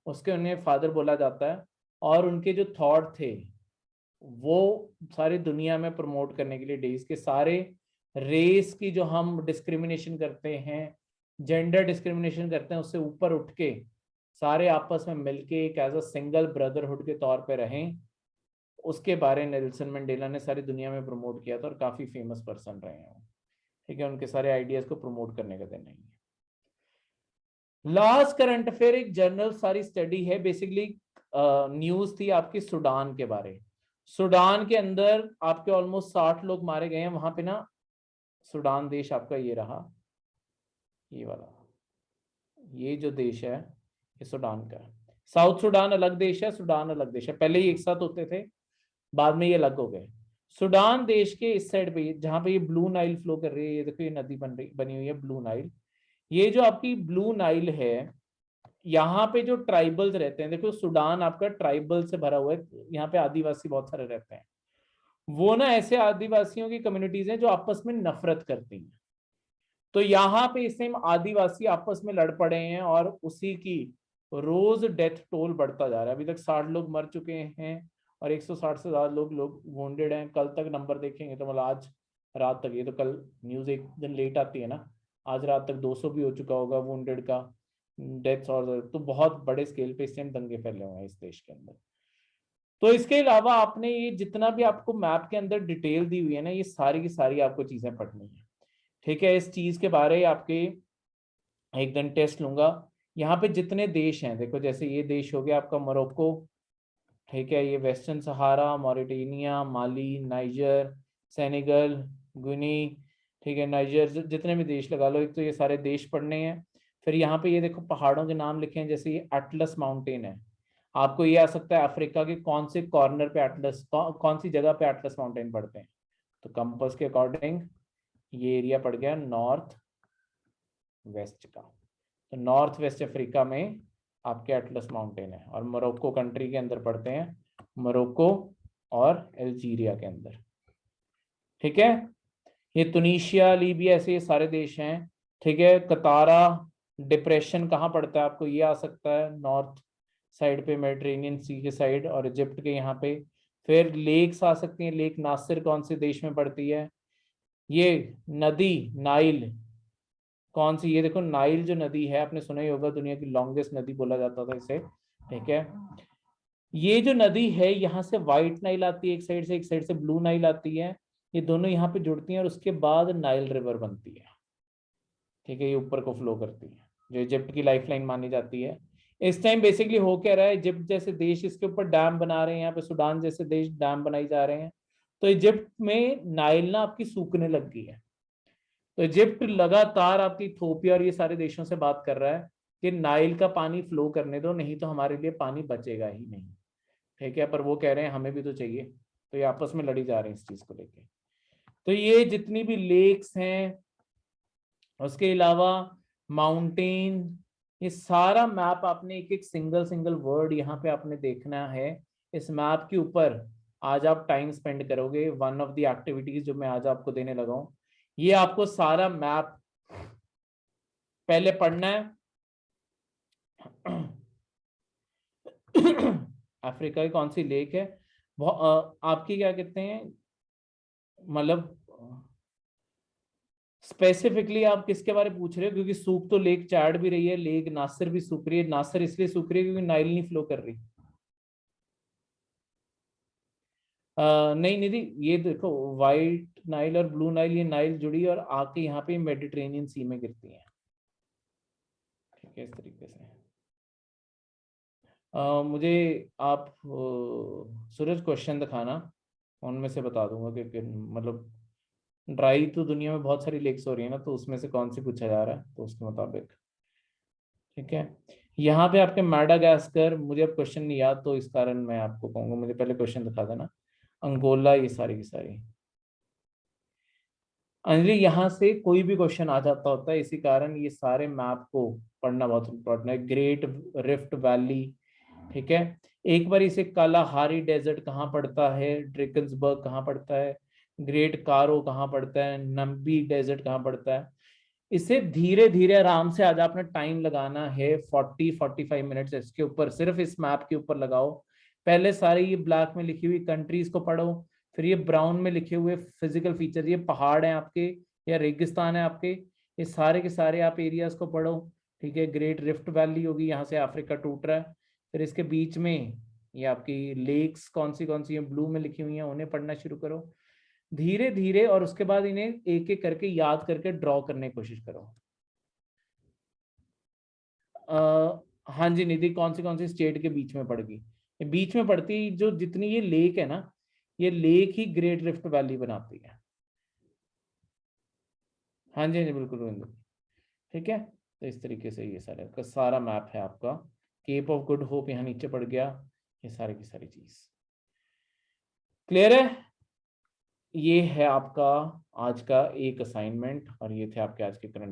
उसके उन्हें फादर बोला जाता है, और उनके जो थॉट थे वो सारी दुनिया में प्रमोट करने के लिए डेज के सारे रेस की जो हम डिस्क्रिमिनेशन करते हैं, जेंडर डिस्क्रिमिनेशन करते हैं, उससे ऊपर उठ के सारे आपस में मिलके एक एज अ सिंगल ब्रदरहुड के तौर पे रहें, उसके बारे में नेल्सन मंडेला ने सारी दुनिया में प्रमोट किया था और काफी फेमस पर्सन रहे हैं। ठीक है, उनके सारे आइडियाज को प्रमोट करने का दिन नहीं है। लास्ट करंट अफेयर एक जर्नल सारी स्टडी है, बेसिकली न्यूज थी आपकी सूडान के बारे। सूडान के अंदर आपके ऑलमोस्ट 60 लोग मारे गए हैं वहां पे ना। सूडान देश आपका ये रहा, ये वाला, ये जो देश है ये सूडान का है। साउथ सूडान अलग देश है, सूडान अलग देश है, पहले ही एक साथ होते थे, बाद में ये अलग हो गए। सूडान देश के इस साइड पे जहां पे ये ब्लू नाइल फ्लो कर रही है, ये देखो ये नदी बनी हुई है ब्लू नाइल, ये जो आपकी ब्लू नाइल है, यहाँ पे जो ट्राइबल्स रहते हैं, देखो सूडान आपका ट्राइबल से भरा हुआ है, यहाँ पे आदिवासी बहुत सारे रहते हैं, वो ना ऐसे आदिवासियों की कम्युनिटीज हैं जो आपस में नफरत करती हैं। तो यहाँ पे इस टाइम आदिवासी आपस में लड़ पड़े हैं और उसी की रोज डेथ टोल बढ़ता जा रहा है। अभी तक 60 लोग मर चुके हैं और 160 से ज्यादा लोग वोंडेड हैं। कल तक नंबर देखेंगे तो मतलब आज रात तक, ये तो कल न्यूज एक दिन लेट आती है ना, आज रात तक 200 भी हो चुका होगा वोंडेड का डेथ्स, और तो बहुत बड़े स्केल पे इस टाइम दंगे फैले हुए हैं इस देश के अंदर। तो इसके अलावा आपने ये जितना भी आपको मैप के अंदर डिटेल दी हुई है ना, ये सारी की सारी आपको चीजें पढ़नी है। ठीक है, इस चीज के बारे आपके एक दिन टेस्ट लूंगा। यहाँ पे जितने देश हैं देखो, जैसे ये देश हो गया आपका मोरक्को, ठीक है, ये वेस्टर्न सहारा, मॉरिटेनिया, माली, नाइजर, सेनेगल, गुनी, ठीक है, नाइजर, जितने भी देश लगा लो, एक तो ये सारे देश पढ़ने हैं। फिर यहाँ पे ये देखो पहाड़ों के नाम लिखे हैं, जैसे ये एटलस माउंटेन है, आपको ये आ सकता है अफ्रीका के कौन से कॉर्नर पे एटलस, कौन सी जगह पे एटलस माउंटेन पड़ते हैं, तो कंपास के अकॉर्डिंग ये एरिया पड़ गया नॉर्थ वेस्ट का। तो नॉर्थ वेस्ट अफ्रीका में आपके एटलस माउंटेन है, और मोरक्को कंट्री के अंदर पड़ते हैं, मोरक्को और अल्जीरिया के अंदर। ठीक है, ये तुनीशिया, लीबिया, ऐसे ये सारे देश हैं। ठीक है, कतारा डिप्रेशन कहाँ पड़ता है आपको ये आ सकता है, नॉर्थ साइड पे मेडिटेरेनियन सी के साइड और इजिप्ट के यहाँ पे। फिर लेक्स आ सकती हैं, लेक नासिर कौन से देश में पड़ती है, ये नदी नाइल कौन सी, ये देखो नाइल जो नदी है, आपने सुना ही होगा दुनिया की लॉन्गेस्ट नदी बोला जाता था इसे। ठीक है, ये जो नदी है यहाँ से व्हाइट नाइल आती है एक साइड से ब्लू नाइल आती है, ये दोनों यहाँ पे जुड़ती हैं और उसके बाद नाइल रिवर बनती है। ठीक है, ये ऊपर को फ्लो करती है, जो इजिप्ट की लाइफलाइन मानी जाती है। इस टाइम बेसिकली हो क्या रहा है, इजिप्ट जैसे देश इसके ऊपर डैम बना रहे हैं, यहाँ पे सूडान जैसे देश डैम बनाई जा रहे हैं, तो इजिप्ट में नाइल ना आपकी सूखने लग गई है। तो इजिप्ट लगातार आपकी इथोपिया और ये सारे देशों से बात कर रहा है कि नाइल का पानी फ्लो करने दो, नहीं तो हमारे लिए पानी बचेगा ही नहीं। ठीक है, पर वो कह रहे हैं हमें भी तो चाहिए, तो ये आपस में लड़ी जा रहे हैं इस चीज को लेके। तो ये जितनी भी लेक्स हैं, उसके अलावा माउंटेन, ये सारा मैप आपने एक एक सिंगल वर्ड यहाँ पे आपने देखना है। इस मैप के ऊपर आज आप टाइम स्पेंड करोगे। वन ऑफ द एक्टिविटीज जो मैं आज आपको देने लगा हूँ, ये आपको सारा मैप पहले पढ़ना है। अफ्रीका की कौन सी लेक है, आपकी क्या कहते हैं, मतलब स्पेसिफिकली आप किसके बारे में पूछ रहे हो, क्योंकि सूख तो लेक चाड भी रही है, लेक नासिर भी सूख रही है। नासिर इसलिए सूख रही है क्योंकि नाइल नहीं फ्लो कर रही। नहीं निधि, ये देखो व्हाइट नाइल और ब्लू नाइल, ये नाइल जुड़ी और आके यहाँ पे मेडिटेरेनियन सी में गिरती है। ठीक है, इस तरीके से। मुझे आप सूरज क्वेश्चन दिखाना, उनमें से बता दूंगा कि मतलब ड्राई तो दुनिया में बहुत सारी लेक्स हो रही है ना, तो उसमें से कौन सी पूछा जा रहा है तो उसके मुताबिक। ठीक है, यहाँ पे आपके मैडागास्कर, मुझे अब क्वेश्चन नहीं याद तो इस कारण मैं आपको कहूंगा मुझे पहले क्वेश्चन दिखा देना। अंगोला, ये सारी की सारी। अंजलि, यहाँ से कोई भी क्वेश्चन आ जाता होता है, इसी कारण ये सारे मैप को पढ़ना बहुत इंपॉर्टेंट है। ग्रेट रिफ्ट वैली, ठीक है, एक बार इसे कालाहारी डेजर्ट कहाँ पड़ता है, ड्रेकन्सबर्ग कहाँ पड़ता है, ग्रेट कारो कहाँ पड़ता है, नम्बी डेजर्ट कहाँ पड़ता है, इसे धीरे धीरे आराम से आज आपने टाइम लगाना है 40-45 मिनट्स इसके ऊपर, सिर्फ इस मैप के ऊपर लगाओ। पहले सारे ये ब्लैक में लिखी हुई कंट्रीज को पढ़ो, फिर ये ब्राउन में लिखे हुए फिजिकल फीचर, ये पहाड़ हैं आपके या रेगिस्तान है आपके, ये सारे के सारे आप एरियाज को पढ़ो। ठीक है, ग्रेट रिफ्ट वैली होगी, यहाँ से अफ्रीका टूट रहा है, फिर इसके बीच में ये आपकी लेक्स कौन सी हैं ब्लू में लिखी हुई हैं, उन्हें पढ़ना शुरू करो धीरे धीरे, और उसके बाद इन्हें एक एक करके याद करके ड्रॉ करने की कोशिश करो। हाँ जी निधि, कौन सी स्टेट के बीच में पड़गी, ये बीच में पड़ती, जो जितनी ये लेक है ना, ये लेक ही ग्रेट रिफ्ट वैली बनाती है। हाँ जी बिल्कुल बिल्कुल। ठीक है, तो इस तरीके से ये सारा मैप है आपका। केप ऑफ गुड होप यहाँ नीचे पड़ गया, ये सारी की सारी चीज क्लियर है। ये है आपका आज का एक असाइनमेंट और ये थे आपके आज के करंट